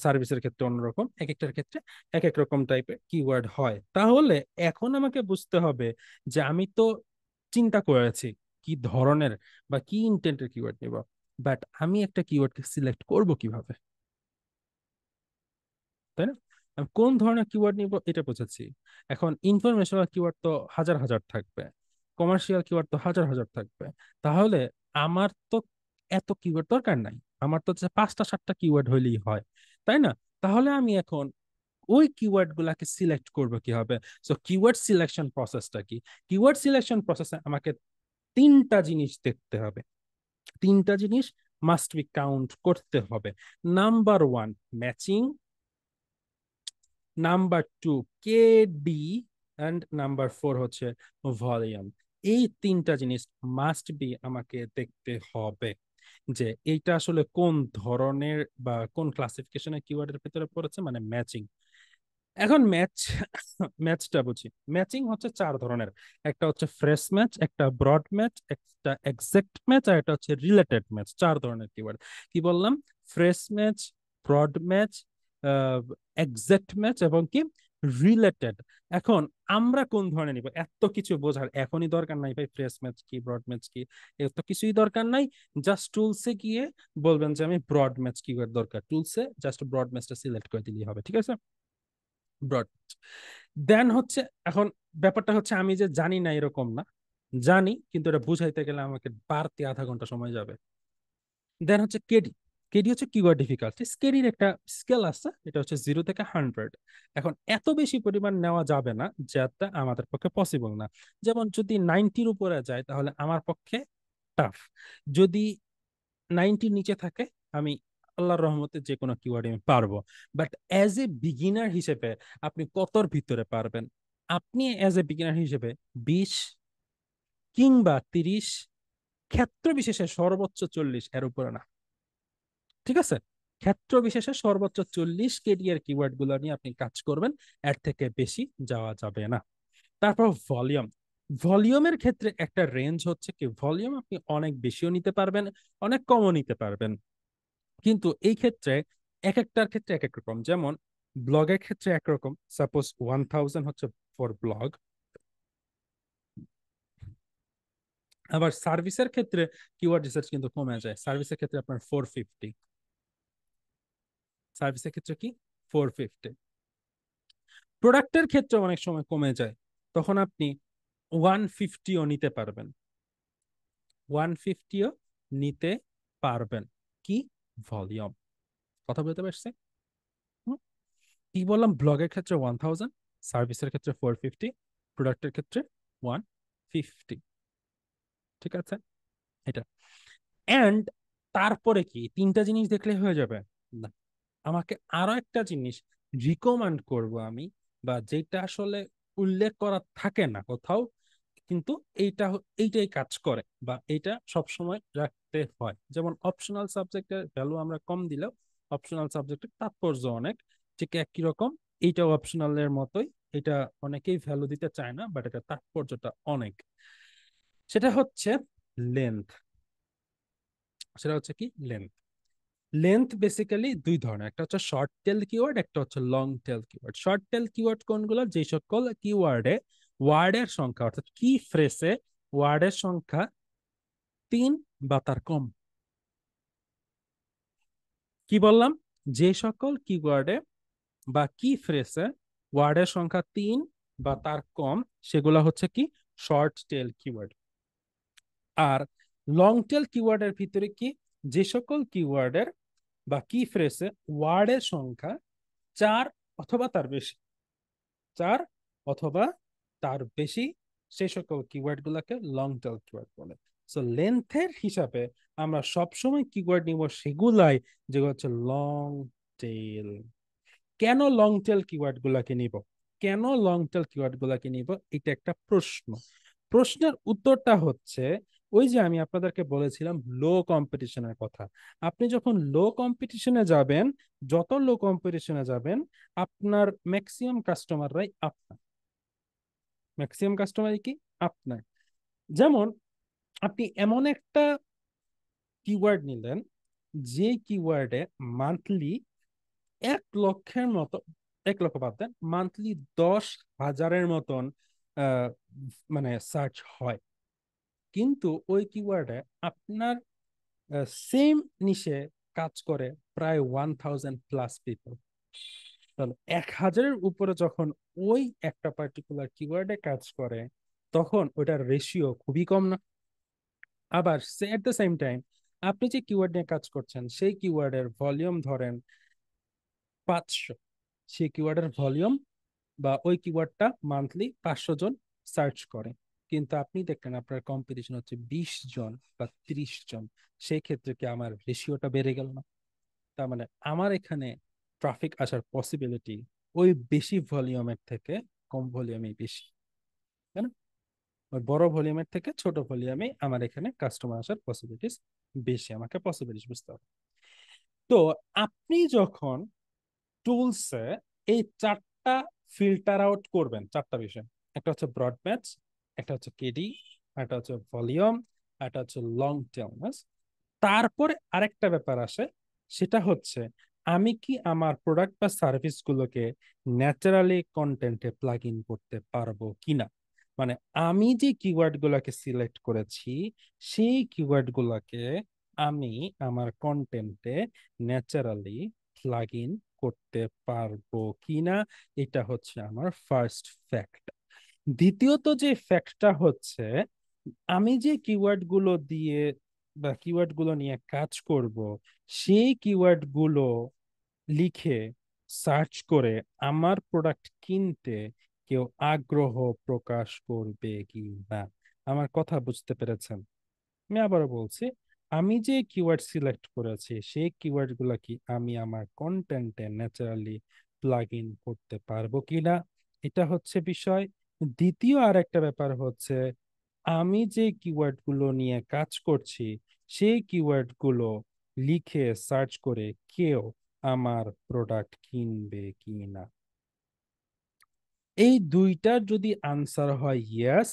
সার্ভিসের ক্ষেত্রে অন্যরকম, এক একটার ক্ষেত্রে এক এক রকম টাইপের কিওয়ার্ড হয়। তাহলে এখন আমাকে বুঝতে হবে যে আমি তো চিন্তা করেছি কি ধরনের বা কি ইন্টেন্টের কিওয়ার্ড নিব, বাট আমি একটা কিওয়ার্ডকে সিলেক্ট করব কিভাবে, তাই না? আমি কোন ধরনের কিওয়ার্ড নিব এটা বুঝেছি। এখন ইনফরমেশনাল কিওয়ার্ড তো হাজার হাজার থাকবে, কমার্শিয়াল কিওয়ার্ড তো হাজার হাজার থাকবে। তাহলে আমার তো এত কিওয়ার্ড দরকার নাই, আমার তো যে 5টা 7টা কিওয়ার্ড হইলেই হয়, তাই না? তাহলে আমি এখন ওই কিওয়ার্ড গুলাকে সিলেক্ট করবো কিভাবে? সো কিওয়ার্ড সিলেকশন প্রসেসটা কি? কিওয়ার্ড সিলেকশন প্রসেসে আমাকে 3টা জিনিস দেখতে হবে, 3টা জিনিস মাস্ট বি কাউন্ট করতে হবে। Number 1 matching, number 2 KD, and number 4 হচ্ছে ভলিউম। এই 3টা জিনিস মাস্ট বি আমাকে দেখতে হবে যে এইটা আসলে কোন ধরনের বা কোন ক্লাসিফিকেশনের কিওয়ার্ডের ভিতরে পড়েছে, মানে ম্যাচিং। এখন ম্যাচটা বুঝি। ম্যাচিং হচ্ছে 4 ধরনের, একটা হচ্ছে ফ্রেশ ম্যাচ, একটা ব্রড ম্যাচ, একটা এক্সাক্ট ম্যাচ, আর একটা হচ্ছে রিলেটেড ম্যাচ। 4 ধরনের কিওয়ার্ড। কি বললাম? Phrase match, broad match, exact match এবং কি রিলেটেড। এখন আমরা কোন ধরনের নিব এত কিছু বোঝার এখনই দরকার নাই ভাই। ফ্রেশ ম্যাচ কি, ব্রড ম্যাচ কি, এত কিছুই দরকার নাই। জাস্ট টুলসে গিয়ে বলবেন যে আমি ব্রড ম্যাচ কিওয়ার্ড দরকার, টুলসে জাস্ট ব্রড ম্যাচটা সিলেক্ট করে দিলেই হবে, ঠিক আছে? ব্রড। দেন হচ্ছে, এখন ব্যাপারটা হচ্ছে আমি যে জানি না এরকম না, জানি, কিন্তু এটা বুঝাইতে গেলে আমাকে বাড়তি আধা ঘন্টা সময় যাবে। দেন হচ্ছে কেডি। কেডি হচ্ছে কিওয়ার্ড ডিফিকাল্টি। কেডির একটা স্কেল আছে, এটা হচ্ছে 0 থেকে 100। এখন এত বেশি পরিমাণ নেওয়া যাবে না, যেটা আমাদের পক্ষে পসিবল না। যেমন যদি 90-র উপরে যায় তাহলে আমার পক্ষে টাফ। যদি 90-র নিচে থাকে আমি আল্লাহর রহমতে যে কোনো কিওয়ার্ড আমি পারবো। বাট অ্যাজ এ বিগিনার হিসেবে আপনি কতর ভিতরে পারবেন? আপনি অ্যাজ এ বিগিনার হিসেবে 20 কিংবা 30, ক্ষেত্র বিশেষে সর্বোচ্চ 40, এর উপরে না, ঠিক আছে? ক্ষেত্র বিশেষে সর্বোচ্চ 40 কেডি এর কিওয়ার্ড গুলো নিয়ে আপনি কাজ করবেন, এর থেকে বেশি যাওয়া যাবে না। তারপর ভলিউম। ভলিউমের ক্ষেত্রে একটা রেঞ্জ হচ্ছে কি, ভলিউম আপনি অনেক বেশিও নিতে পারবেন, অনেক কমও নিতে পারবেন। কিন্তু এই ক্ষেত্রে এক একটার ক্ষেত্রে এক এক রকম। যেমন ব্লগের ক্ষেত্রে একরকম, সাপোজ 1000 হচ্ছে ফর ব্লগ। আবার সার্ভিসের ক্ষেত্রে কিওয়ার্ড রিসার্চ কিন্তু কমে যায়, সার্ভিসের ক্ষেত্রে আপনার 450। সার্ভিসের ক্ষেত্রে কি 450। প্রোডাক্টের ক্ষেত্রে অনেক সময় কমে যায়, তখন আপনি 150ও নিতে পারবেন, 150ও নিতে পারবেন। কি? ভলিউম। কথা বলতে পারছি? হুম? কি বললাম? ব্লগের ক্ষেত্রে 1000, সার্ভিসের ক্ষেত্রে 450, প্রোডাক্টের ক্ষেত্রে 150। ঠিক আছে? এটা এন্ড তারপরে কি 3টা জিনিস দেখলে হয়ে যাবে না, আমাকে আরো একটা জিনিস রিকমেন্ড করব আমি, বা যেটা আসলে উল্লেখ করা থাকে না কোথাও, কিন্তু এইটাই কাজ করে বা এইটা সব সময় রাখতে হয়। যেমন অপশনাল সাবজেক্টের ভ্যালু আমরা কম দিলেও অপশনাল সাবজেক্টের তাৎপর্য অনেক, ঠিক একই রকম এইটাও অপশনালের মতোই। এটা অনেকেই ভ্যালু দিতে চায় না, বাট এটা তাৎপর্যটা অনেক। সেটা হচ্ছে লেন্থ। সেটা হচ্ছে কি লেন্থ। লেন্থ বেসিক্যালি দুই ধরনের, একটা হচ্ছে শর্ট টেল কিওয়ার্ড, একটা হচ্ছে long tail keyword. Short tail keyword কোনগুলো? যে সকল কিওয়ার্ডে ওয়ার্ডের সংখ্যা অর্থাৎ কি ফ্রেসে ওয়ার্ডের সংখ্যা 3 বা তার কম। কি বললাম? যে সকল কিওয়ার্ডে বা কি ফ্রেসে ওয়ার্ডের সংখ্যা 3 বা তার কম সেগুলো হচ্ছে কি শর্ট টেল কিওয়ার্ড। আর লং টেল কিওয়ার্ডের ভিতরে কি? যে সকল কিওয়ার্ডের বা কি ফ্রেসে ওয়ার্ডের সংখ্যা 4 অথবা তার বেশি, 4 অথবা তার বেশি, সেই সকল কিওয়ার্ড গুলাকে লং টেল কিওয়ার্ড বলে। সো লেন্থের হিসাবে আমরা সবসময় কিওয়ার্ড নিব সেগুলাই যেগুলো হচ্ছে লং টেল। কেন লং টেল কিওয়ার্ড গুলাকে নিব? কেন লং টেল কিওয়ার্ড গুলাকে নিব? এটা একটা প্রশ্ন। প্রশ্নের উত্তরটা হচ্ছে ওই যে আমি আপনাদেরকে বলেছিলাম লো কম্পিটিশনের কথা। আপনি যখন লো কম্পিটিশনে যাবেন, যত লো কম্পিটিশনে যাবেন, আপনার ম্যাক্সিমাম কাস্টমাররাই আপনার। ম্যাক্সিমাম কাস্টমারই কি আপনার। যেমন আপনি এমন একটা কিওয়ার্ড নিলেন যে কিওয়ার্ডে মান্থলি 1 লক্ষের মতো, 1 লক্ষ বাদ দেন, মান্থলি 10,000-এর মতন আহ, মানে সার্চ হয়, কিন্তু ওই কিওয়ার্ডে আপনার সেম নিশে কাজ করে প্রায় 1,000+ পিপল। তাহলে 1,000-এর উপরে যখন ওই একটা পার্টিকুলার কিওয়ার্ডে কাজ করে তখন ওটার রেশিও খুবই কম না? আবার এট দ্য সেম টাইম আপনি যে কিওয়ার্ড নিয়ে কাজ করছেন সেই কিওয়ার্ডের ভলিউম ধরেন 500, সেই কিওয়ার্ডের ভলিউম বা ওই কিওয়ার্ডটা মান্থলি 500 জন সার্চ করে, কিন্তু আপনি দেখলেন আপনার কম্পিটিশন হচ্ছে 20 জন বা 30 জন। সেই ক্ষেত্রে কি আমার রেশিওটা বেড়ে গেল না? তার মানে আমার এখানে ট্রাফিক আসার পসিবিলিটি ওই বেশি ভলিউমের থেকে কম ভলিউমে বেশি, তাই না? ওই বড় ভলিউমের থেকে ছোট ভলিউমে আমার এখানে কাস্টমার আসার পসিবিলিটিস বেশি। আমাকে পসিবিলিটিস বুঝতে হবে। তো আপনি যখন টুলসে এই 4টা ফিল্টার আউট করবেন, 4টা বিষয়, একটা হচ্ছে ব্রড ম্যাচ, একটা হচ্ছে কেডি, একটা হচ্ছে ভলিউম, একটা হচ্ছে লং টেল। তারপরে আরেকটা ব্যাপার আসে, সেটা হচ্ছে আমি কি আমার প্রোডাক্ট বা সার্ভিস গুলোকে ন্যাচারালি কন্টেন্টে প্লাগ ইন করতে পারবো কিনা। মানে আমি যে কিওয়ার্ড গুলাকে সিলেক্ট করেছি সেই কিওয়ার্ড গুলাকে আমি আমার কন্টেন্টে ন্যাচারালি প্লাগ ইন করতে পারবো কিনা, এটা হচ্ছে আমার ফার্স্ট ফ্যাক্ট। দ্বিতীয়ত যে ফ্যাক্টটা হচ্ছে আমি যে কিওয়ার্ড গুলো দিয়ে বা কিওয়ার্ড গুলো নিয়ে কাজ করব সেই কিওয়ার্ড গুলো লিখে সার্চ করে আমার প্রোডাক্ট কিনতে কেউ আগ্রহ প্রকাশ করবে কি না। আমার কথা বুঝতে পেরেছেন? আমি আবারও বলছি, আমি যে কিওয়ার্ড সিলেক্ট করেছি সেই কিওয়ার্ড গুলা কি আমি আমার কন্টেন্টে ন্যাচারালি প্লাগ ইন করতে পারবো কিনা, এটা হচ্ছে বিষয়। দ্বিতীয় আর একটা ব্যাপার হচ্ছে আমি যে কিওয়ার্ড গুলো নিয়ে কাজ করছি সেই কিওয়ার্ড গুলো লিখে সার্চ করে কেউ আমার প্রোডাক্ট কিনবে কিনা। এই দুইটার যদি আনসার হয় ইয়েস,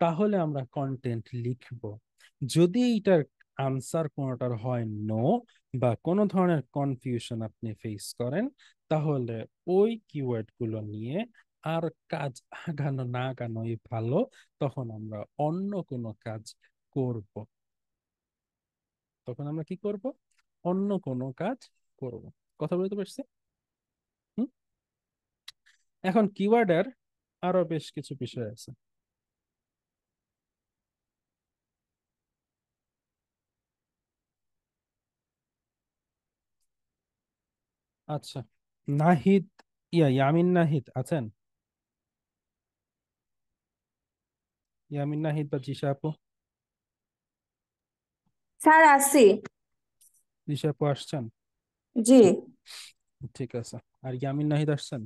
তাহলে আমরা কন্টেন্ট লিখব। যদি এইটার আনসার কোনোটার হয় নো বা কোনো ধরনের কনফিউশন আপনি ফেস করেন, তাহলে ওই কিওয়ার্ড গুলো নিয়ে আর কাজ আগানো না আগানোই ভালো। তখন আমরা অন্য কোনো কাজ করব। তখন আমরা কি করব? অন্য কোনো কাজ করব। কথা বলতে পারছি? হুম? এখন কিওয়ার্ডের আরো বেশ কিছু বিষয় আছে। আচ্ছা, নাহিদ, ইয়ামিন নাহিদ আছেন? ইয়ামিন নাহিদ বা জিশা আপু? স্যার আসি। জিশা আপু আসছেন? জি। ঠিক আছে। আর ইয়ামিন নাহিদ আসছেন?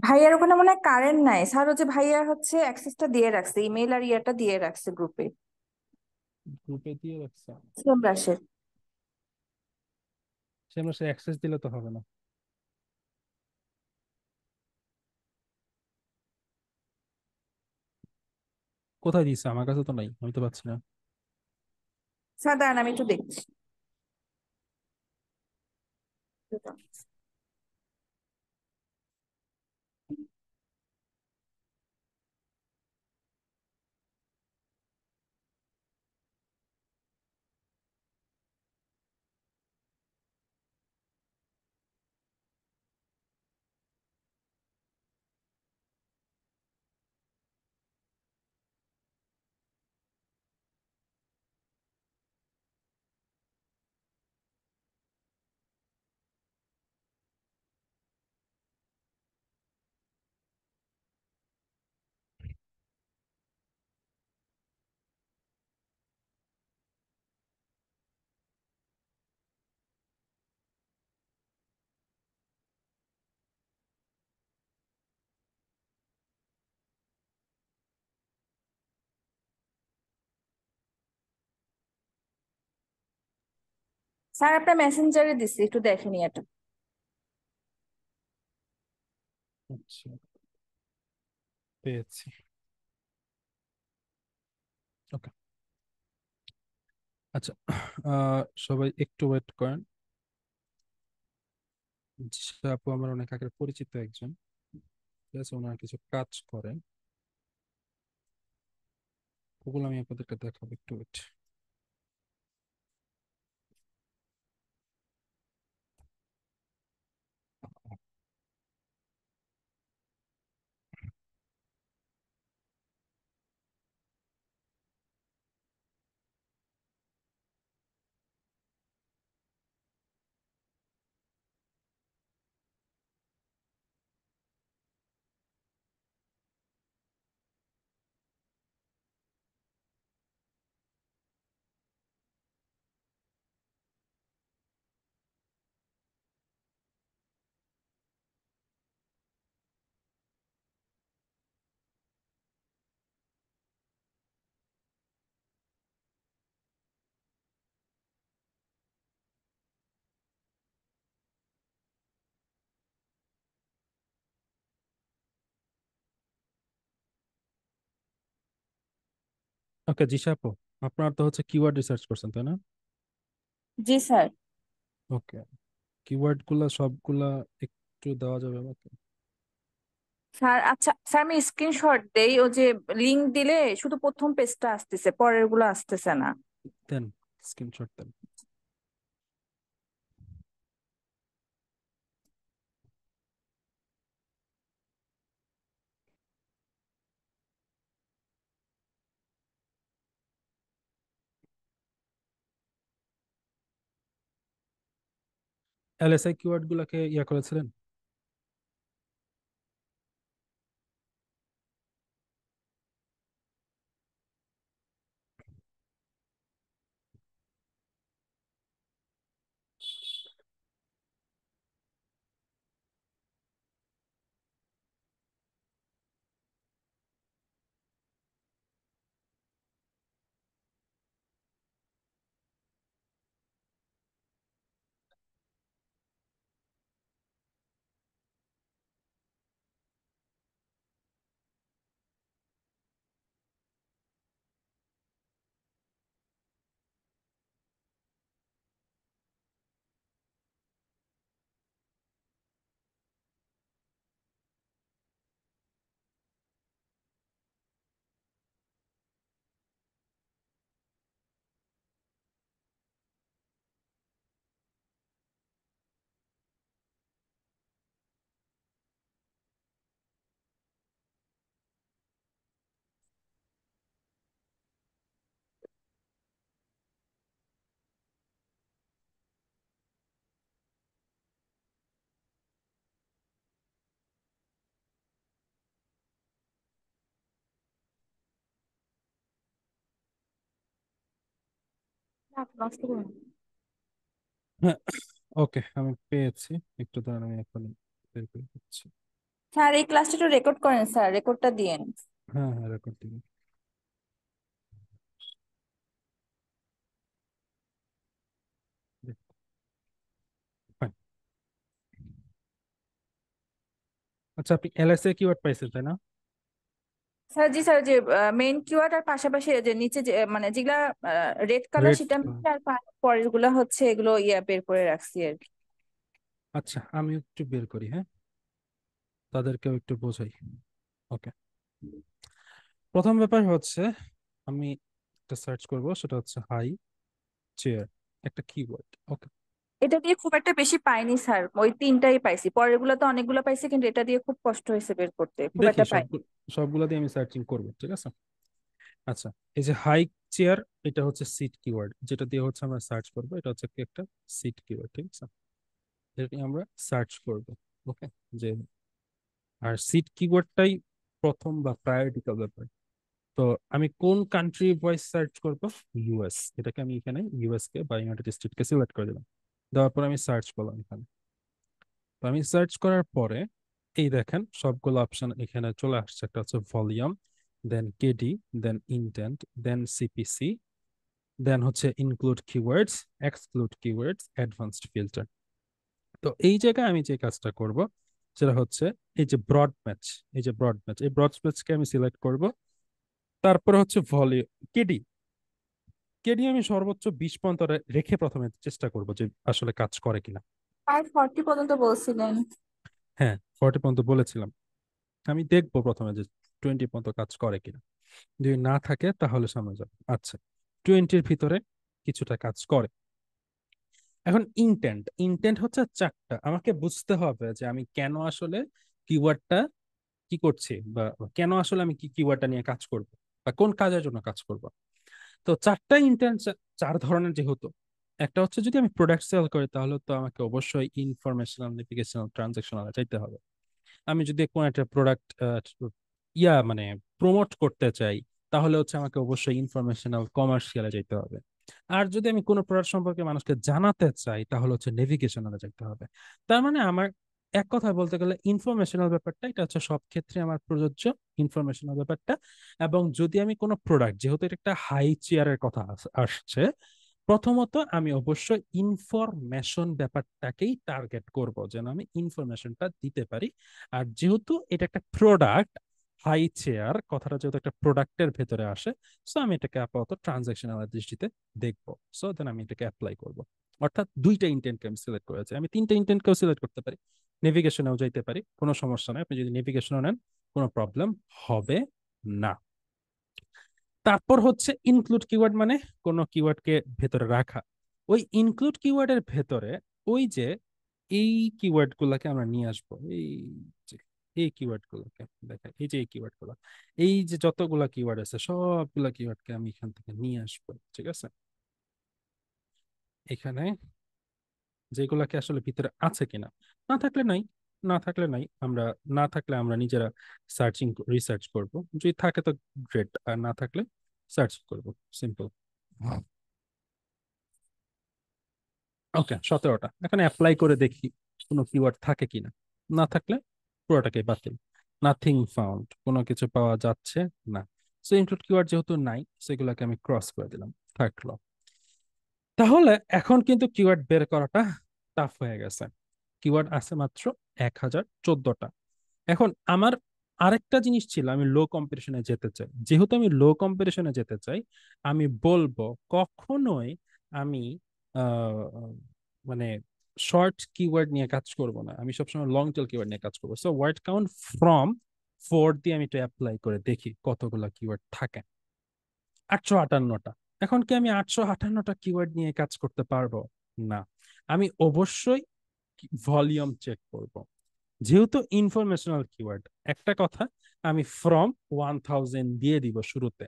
ভাইয়ার ওখানে মনে হয় কারেন্ট নাই স্যার, হচ্ছে ভাইয়ার হচ্ছে অ্যাক্সেসটা দিয়ে রাখছে, ইমেল আর ইয়েটা দিয়ে রাখছে গ্রুপে। গ্রুপে দিয়ে রাখছে? সোমরাসের। সে আমরা সে অ্যাক্সেস দিলে তো হবে না। কোথায় দিচ্ছে? আমার কাছে তো নাই, আমি তো পাচ্ছি না। স্যার দাঁড়ান আমি একটু দেখছি। স্যার আপনার মেসেঞ্জারে দিচ্ছি, একটু দেখেনি এটা। আচ্ছা, পেয়েছি। ওকে। আচ্ছা, সবাই একটু ওয়েট করেন। জিশা আপু আমার অনেক আগের পরিচিত একজন, ঠিক আছে, ওনার কিছু কাজ করেন, ওগুলো আমি আপনাদেরকে দেখাবো, একটু ওয়েট। ওকে জিশা আপু, আপনার তো হচ্ছে কিওয়ার্ড রিসার্চ করছেন তাই না? জি স্যার। ওকে, কিওয়ার্ড গুলা সবগুলা একটু দেওয়া যাবে আমাকে? স্যার আচ্ছা স্যার আমি স্ক্রিনশট দেই, ও যে লিংক দিলে শুধু প্রথম পেজটা আসতেছে, পরের গুলো আসতেছে না। দেন, স্ক্রিনশট দেন। এলএসআই কিওয়ার্ড গুলাকে ইয়া করেছিলেন? নষ্ট করুন। হ্যাঁ, ওকে, আমি পেয়েছি, একটু দাঁড়ান, আমি এখন বের করে দিচ্ছি। স্যার এই ক্লাসটা একটু রেকর্ড করেন, স্যার রেকর্ডটা দিয়েন। হ্যাঁ হ্যাঁ, রেকর্ড দিব। Fine. আচ্ছা, আপনি এলএসআই কিওয়ার্ড পাইছেন তাই না? স্যার জি স্যার, যে মেইন কিওয়ার্ড আর পাশাপাশি যে নিচে যে মানে যেগুলা রেড কালার রেড, সেটা মিলে আর পরের গুলা হচ্ছে এগুলো বের করে রাখছি আর কি। আচ্ছা আমি একটু বের করি, হ্যাঁ, তাদেরকেও একটু বোঝাই। ওকে, প্রথম ব্যাপার হচ্ছে আমি একটা সার্চ করব, সেটা হচ্ছে হাই চেয়ার, একটা কিওয়ার্ড। ওকে, এটা দিয়ে খুব একটা বেশি পাইনি স্যার, ওই তিনটাই পাইছি, পরের গুলা তো অনেকগুলো পাইছি কিন্তু এটা দিয়ে খুব কষ্ট হয়েছে বের করতে, খুব দেখি একটা পাইনি। সবগুলা দিয়ে আমি সার্চিং করব, ঠিক আছে। আচ্ছা, এই যে হাই চেয়ার, এটা হচ্ছে সিট কিওয়ার্ড, যেটা দিয়ে হচ্ছে আমরা সার্চ করব, এটা হচ্ছে কি একটা সিট কিওয়ার্ড, ঠিক আছে, এটা নিয়ে আমরা সার্চ করব। ওকে, যে আর সিট কিওয়ার্ডটাই প্রথম বা প্রায়োরিটিক্যাল ব্যাপার। তো আমি কোন কান্ট্রি ভয়েস সার্চ করব? ইউএস, এটাকে আমি এখানে ইউএস কে বা ইউনাইটেড স্টেটকে সিলেক্ট করে দিলাম, দেওয়ার পর আমি সার্চ করলাম এখানে। তো আমি সার্চ করার পরে এই দেখেন সবগুলো অপশন এখানে চলে আসছে, একটা হচ্ছে ভলিউম, দেন কেডি, দেন ইন্টেন্ট, দেন সিপিসি, দেন হচ্ছে include keywords, exclude keywords, advanced filter. তো এই জায়গায় আমি যে কাজটা করব সেটা হচ্ছে এই যে ব্রড ম্যাচ, এই যে ব্রড ম্যাচ, এই ব্রড ম্যাচকে আমি সিলেক্ট করব। তারপরে হচ্ছে ভলিউম, কেডি, কেডি আমি সর্বোচ্চ 20 পর্যন্ত রেখে প্রথমে চেষ্টা করব যে আসলে কাজ করে কিনা। 540 পর্যন্ত বলছিলেন। হ্যাঁ, 40 পর্যন্ত বলেছিলাম। আমি দেখবো প্রথমে যে 20 পর্যন্ত কাজ করে কিনা, যদি না থাকে তাহলে সামনে যাবো। আচ্ছা, 20-র ভিতরে কিছুটা কাজ করে। এখন ইন্টেন্ট, ইন্টেন্ট হচ্ছে চারটা, আমাকে বুঝতে হবে যে আমি কেন আসলে কিওয়ার্ডটা কি করছি, বা কেন আসলে আমি কি কিওয়ার্ডটা নিয়ে কাজ করব, বা কোন কাজের জন্য কাজ করব। তো চারটা ইন্টেন্ট, চার ধরনের যেহেতু, একটা হচ্ছে যদি আমি প্রোডাক্ট সেল করি তাহলে তো আমাকে অবশ্যই ইনফরমেশনাল, নেভিগেশনাল, ট্রানজাকশনাল চাইতে হবে। আমি যদি কোনো একটা প্রোডাক্ট মানে প্রমোট করতে চাই তাহলে হচ্ছে আমাকে অবশ্যই ইনফরমেশনাল, কমার্শিয়ালে যেতে হবে। আর যদি আমি কোনো প্রোডাক্ট সম্পর্কে মানুষকে জানাতে চাই তাহলে হচ্ছে নেভিগেশনালে যেতে হবে। তার মানে আমার এক কথা বলতে গেলে ইনফরমেশনাল ব্যাপারটা এটা হচ্ছে সব ক্ষেত্রে আমার প্রযোজ্য, ইনফরমেশনাল ব্যাপারটা। এবং যদি আমি কোনো প্রোডাক্ট, যেহেতু এটা একটা হাই চেয়ারের কথা আসছে, প্রথমত আমি অবশ্যই ইনফরমেশন ব্যাপারটাকেই টার্গেট করব, যেন আমি ইনফরমেশনটা দিতে পারি। আর যেহেতু এটা একটা প্রোডাক্ট, হাই চেয়ার কথাটা যেহেতু একটা প্রোডাক্টের ভেতরে আসে, সো আমি এটাকে আপাতত ট্রানজাকশনাল দৃষ্টিতে দেখবো, সো দেন আমি এটাকে অ্যাপ্লাই করব। অর্থাৎ দুইটা ইন্টেন্টকে আমি সিলেক্ট করেছি, আমি তিনটা ইন্টেন্টকেও সিলেক্ট করতে পারি, নেভিগেশনেও যাইতে পারি, কোনো সমস্যা নাই। আপনি যদি নেভিগেশনও নেন কোনো প্রবলেম হবে না। তারপর হচ্ছে ইনক্লুড কিওয়ার্ড, মানে কোনো কিওয়ার্ডকে ভেতরে রাখা। ওই ইনক্লুড কিওয়ার্ডের ভেতরে ওই যে এই কিওয়ার্ড গুলাকে আমরা নিয়ে আসবো, যে এই কিওয়ার্ড গুলোকে দেখা, এই যে এই কিওয়ার্ড গুলো, এই যে যতগুলা কিওয়ার্ড আছে সবগুলা কিওয়ার্ডকে আমি এখান থেকে নিয়ে আসবো, ঠিক আছে। এখানে যেগুলাকে আসলে ভিতরে আছে কিনা, না থাকলে নাই, না থাকলে নাই, আমরা না থাকলে আমরা নিজেরা সার্চিং রিসার্চ করব, যদি থাকে তো গ্রেট, আর না থাকলে সার্চ করব, সিম্পল। ওকে, 17টা এখন অ্যাপ্লাই করে দেখি কোনো কিওয়ার্ড থাকে কিনা, না থাকলে পুরোটাকে বাতিল। নাথিং ফাউন্ড, কোনো কিছু পাওয়া যাচ্ছে না। সো ইনক্লুড কিওয়ার্ড যেহেতু নাই, সেগুলোকে আমি ক্রস করে দিলাম, থাকলো। তাহলে এখন কিন্তু কিওয়ার্ড বের করাটা টাফ হয়ে গেছে। কিওয়ার্ড আছে মাত্র 1014টা। এখন আমার আরেকটা জিনিস ছিল, আমি লো কম্পিটিশনে যেতে চাই। যেহেতু আমি লো কম্পিটিশনে যেতে চাই, আমি বলবো কখনোই আমি আহ, মানে শর্ট কিওয়ার্ড নিয়ে কাজ করব না, আমি সবসময় লং টেল কিওয়ার্ড নিয়ে কাজ করবো। সো ওয়ার্ড কাউন্ট ফ্রম 4 দিয়ে আমি এটা অ্যাপ্লাই করে দেখি কতগুলা কিওয়ার্ড থাকে। 858টা। এখন কি আমি 858টা কিওয়ার্ড নিয়ে কাজ করতে পারবো? না, আমি অবশ্যই ভলিউম চেক করব। যেহেতু ইনফরমেশনাল কিওয়ার্ড, একটা কথা, আমি ফ্রম 1000 দিয়ে দিব শুরুতে,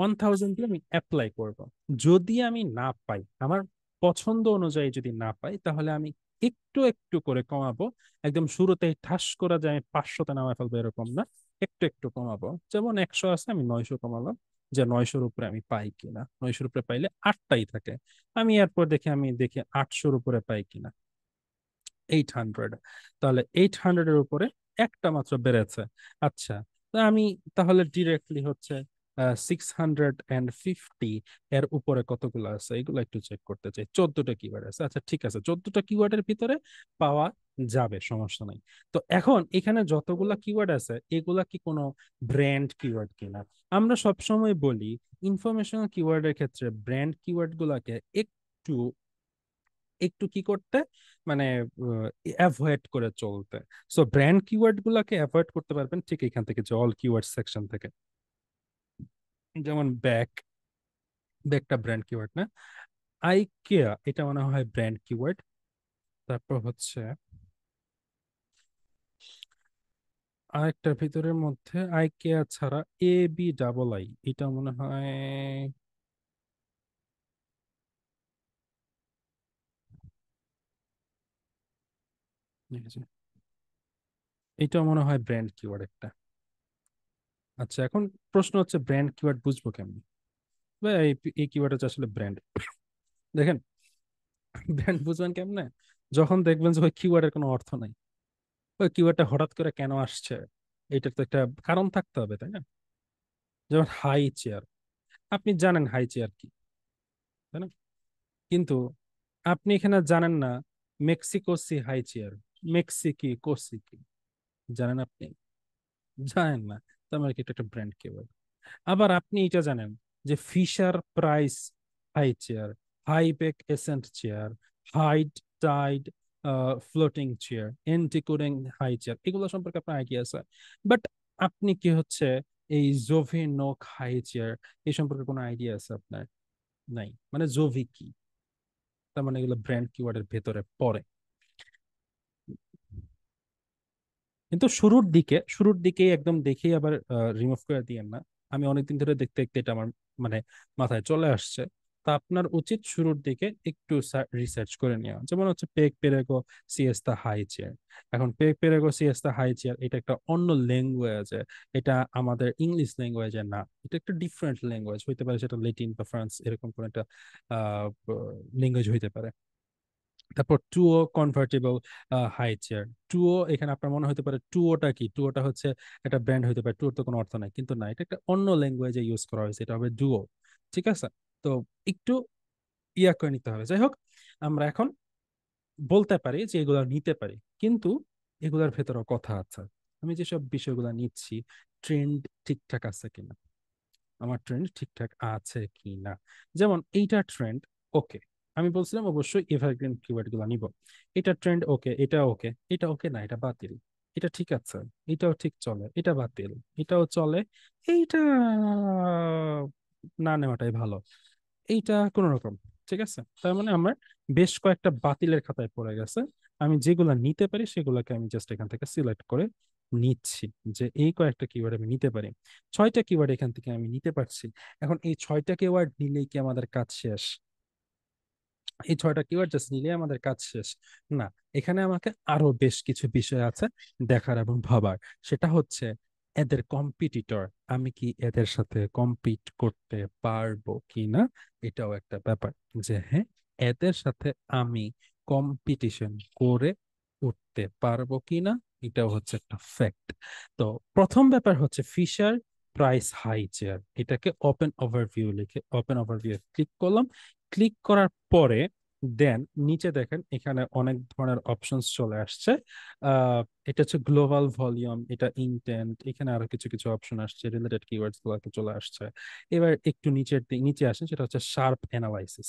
1000 দিয়ে আমি অ্যাপ্লাই করব। যদি আমি না পাই, আমার পছন্দ অনুযায়ী যদি না পাই, তাহলে আমি একটু একটু করে কমাবো। একদম শুরুতেই ঠাস করে যে আমি 500-তে নামায় ফেলবো এরকম না, একটু একটু কমাবো। যেমন 100 আছে, আমি 900 কমালাম, যে 900-র উপরে আমি পাই কিনা। 900-র উপরে পাইলে 8টাই থাকে, আমি এরপর আমি দেখি 800-র উপরে পাই কিনা, 800। তাহলে 800-এর উপরে একটা মাত্র বেড়েছে। আচ্ছা, তা আমি তাহলে ডিরেক্টলি হচ্ছে 650 এর উপরে কতগুলো আছে এগুলো একটু চেক করতে চাই। 14টা কিওয়ার্ড আছে। আচ্ছা ঠিক আছে, 14টা কিওয়ার্ডের ভিতরে পাওয়া যাবে, সমস্যা নাই। তো এখন এখানে যতগুলা কিওয়ার্ড আছে এগুলা কি কোনো ব্র্যান্ড কিওয়ার্ড কিনা? আমরা সবসময় বলি ইনফরমেশনাল কিওয়ার্ডের ক্ষেত্রে ব্র্যান্ড কিওয়ার্ড গুলাকে একটু একটু কি করতে, মানে অ্যাভয়েড করে চলতে। সো ব্র্যান্ড কিওয়ার্ড গুলাকে অ্যাভয়েড করতে পারবেন ঠিক এখান থেকে, যে অল কিওয়ার্ড সেকশন থেকে। যেমন ব্যাকটা ব্র্যান্ড কিওয়ার্ড না? আইকেয়া এটা মনে হয় ব্র্যান্ড কিওয়ার্ড। তারপর হচ্ছে আরেকটার ভিতরের মধ্যে আইকেয়া ছাড়া ABII এটা মনে হয়, এই যে, এটা মনে হয় ব্র্যান্ড কিওয়ার্ড একটা। আচ্ছা এখন প্রশ্ন হচ্ছে ব্র্যান্ড কিওয়ার্ড বুঝবো কেমন, বা এই কিওয়ার্ড হচ্ছে আসলে ব্র্যান্ড। দেখেন ব্র্যান্ড বুঝবেন কেমনে? যখন দেখবেন যে ওই কিওয়ার্ডের কোনো অর্থ নাই, ওই কিওয়ার্ডটা হঠাৎ করে কেন আসছে, এটার তো একটা কারণ থাকতে হবে, তাই না? যেমন হাই চেয়ার, আপনি জানেন হাই চেয়ার কি, তাই না? কিন্তু আপনি এখানে জানেন না মেক্সিকোসি হাই চেয়ার, মেক্সিকি কোসি কি, জানেন আপনি? জানেন না। তো আমার কি এটা একটা ব্র্যান্ড কিওয়ার্ড? আবার আপনি এটা জানেন যে Fisher Price high chair, high back ascent chair, hide tide floating chair, এন্টিকোডিং হাই চেয়ার, এগুলো সম্পর্কে আপনার আইডিয়া আছে। বাট আপনি কি হচ্ছে এই জোভি নোক হাই চেয়ার এই সম্পর্কে কোনো আইডিয়া আছে আপনার? নাই। মানে জোভি কি, তার মানে এগুলো ব্র্যান্ড কিওয়ার্ডের ভেতরে পড়ে। কিন্তু শুরুর দিকে একদম দেখেই আবার রিমুভ করে দিয়েন না। আমি অনেকদিন ধরে দেখতে দেখতে এটা আমার মানে মাথায় চলে আসছে। তা আপনার উচিত শুরুর দিকে একটু রিসার্চ করে নেওয়া। যেমন হচ্ছে পেক পেরেগো সিয়েস্তা হাই চেয়ার। এখন পেক পেরেগো সিয়েস্তা হাই চেয়ার এটা একটা অন্য ল্যাঙ্গুয়েজে, এটা আমাদের ইংলিশ ল্যাঙ্গুয়েজে না, এটা একটা ডিফারেন্ট ল্যাঙ্গুয়েজ হইতে পারে, সেটা ল্যাটিন বা ফ্রান্স এরকম কোন একটা ল্যাঙ্গুয়েজ হইতে পারে। তারপর টুও কনভার্টেবল হাই চেয়ার। টুও এখানে আপনার মনে হতে পারে টুওটা কি, টুওটা হচ্ছে একটা ব্র্যান্ড হতে পারে, টুওর তো কোনো অর্থ নাই, কিন্তু না, এটা একটা অন্য ল্যাঙ্গুয়েজে ইউজ করা হয়েছে, এটা হবে ডুও। ঠিক আছে? তো একটু ইয়া করে নিতে হবে। যাই হোক, আমরা এখন বলতে পারি যে এগুলা নিতে পারি, কিন্তু এগুলার ভেতরেও কথা আছে। আমি যেসব বিষয়গুলো নিচ্ছি ট্রেন্ড ঠিকঠাক আছে কিনা, আমার ট্রেন্ড ঠিকঠাক আছে কি না। যেমন এইটা ট্রেন্ড ওকে, আমি বলছিলাম অবশ্যই এভারগ্রিন কিওয়ার্ড গুলো নিব। এটা ট্রেন্ড ওকে, এটা ওকে, এটা ওকে না, এটা বাতিল। এটা ঠিক আছে, এটাও ঠিক চলে, এটা বাতিল, এটাও চলে, এইটা না নেওয়াটাই ভালো, এইটা কোন রকম। ঠিক আছে, তার মানে আমার বেশ কয়েকটা বাতিলের খাতায় পড়ে গেছে। আমি যেগুলা নিতে পারি সেগুলোকে আমি জাস্ট এখান থেকে সিলেক্ট করে নিচ্ছি, যে এই কয়েকটা কিওয়ার্ড আমি নিতে পারি। 6টা কিওয়ার্ড এখান থেকে আমি নিতে পারছি। এখন এই 6টা কিওয়ার্ড নিলেই কি আমাদের কাজ শেষ? এই 6টা কিওয়ার্ড জাস্ট নিলে আমাদের কাজ শেষ না। এখানে আমাকে আরো বেশ কিছু বিষয় আছে দেখার এবং ভাবার। সেটা হচ্ছে এদের কম্পিটিটর, আমি কি এদের সাথে কম্পিট করতে পারবো কিনা, এটাও একটা ব্যাপার। যে হ্যাঁ, এদের সাথে আমি কম্পিটিশন করে উঠতে পারবো কিনা, এটাও হচ্ছে একটা ফ্যাক্ট। তো প্রথম ব্যাপার হচ্ছে ফিশার প্রাইস হাই চেয়ার, এটাকে ওপেন ওভারভিউ লিখে ওপেন ওভারভিউ ক্লিক করলাম। ক্লিক করার পরে দেন নিচে দেখেন এখানে অনেক ধরনের অপশনস চলে আসছে। আহ এটা হচ্ছে গ্লোবাল ভলিউম, এটা ইনটেন্ট, এখানে আরো কিছু কিছু অপশন আসছে, রিলেটেড কিওয়ার্ডস গুলোকে চলে আসছে। এবার একটু নিচে আসেন, সেটা হচ্ছে শার্প অ্যানালাইসিস।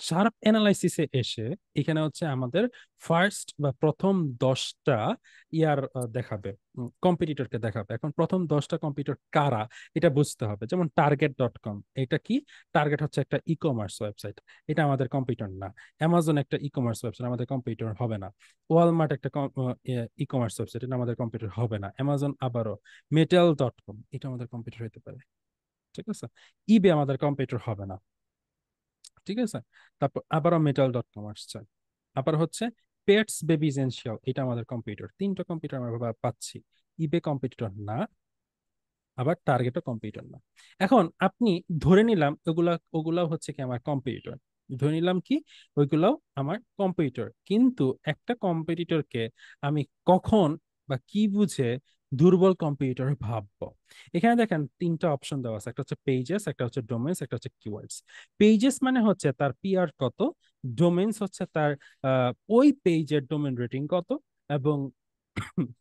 শার্প অ্যানালাইসিসে এসে এখানে হচ্ছে আমাদের ফার্স্ট বা প্রথম 10টা ইয়ার দেখাবে, কম্পিটিটরকে দেখাবে। এখন প্রথম 10টা কম্পিটিটর কারা এটা বুঝতে হবে। যেমন টার্গেট.কম, এটা কি? টার্গেট হচ্ছে একটা ই কমার্স ওয়েবসাইট, এটা আমাদের কম্পিটিটর না। অ্যামাজন একটা ই কমার্স ওয়েবসাইট, আমাদের কম্পিটিটর হবে না। ওয়ালমার্ট একটা ই কমার্স ওয়েবসাইট, এটা আমাদের কম্পিটিটর হবে না। অ্যামাজন আবারও। মেটাল.কম, এটা আমাদের কম্পিটিটর হতে পারে। ঠিক আছে? ইবে আমাদের কম্পিটিটর হবে না। ঠিক আছে? তারপর আবারও মেটাল.কম আসছে। আবার হচ্ছে পেটস বেবি এসেনশিয়াল, এটা আমাদের কম্পিটিটর। 3টা কম্পিটিটর আমরা পাচ্ছি। ইবে কম্পিটিটর না, আবার টার্গেটও কম্পিটিটর না। এখন আপনি ধরে নিলাম ওগুলা হচ্ছে কি আমার কম্পিটিটর, ধরে নিলাম কি ওইগুলাও আমার কম্পিটিটর, কিন্তু একটা কম্পিটিটরকে আমি কখন বা কি বুঝে দুর্বল কম্পিউটার ভাববো? এখানে দেখেন তিনটা অপশন দেওয়া আছে, একটা হচ্ছে পেজেস, একটা হচ্ছে ডোমেইনস, একটা হচ্ছে কিওয়ার্ডস। পেজেস মানে হচ্ছে তার পিআর কত, ডোমেইনস হচ্ছে তার ওই পেজের ডোমেইন রেটিং কত, এবং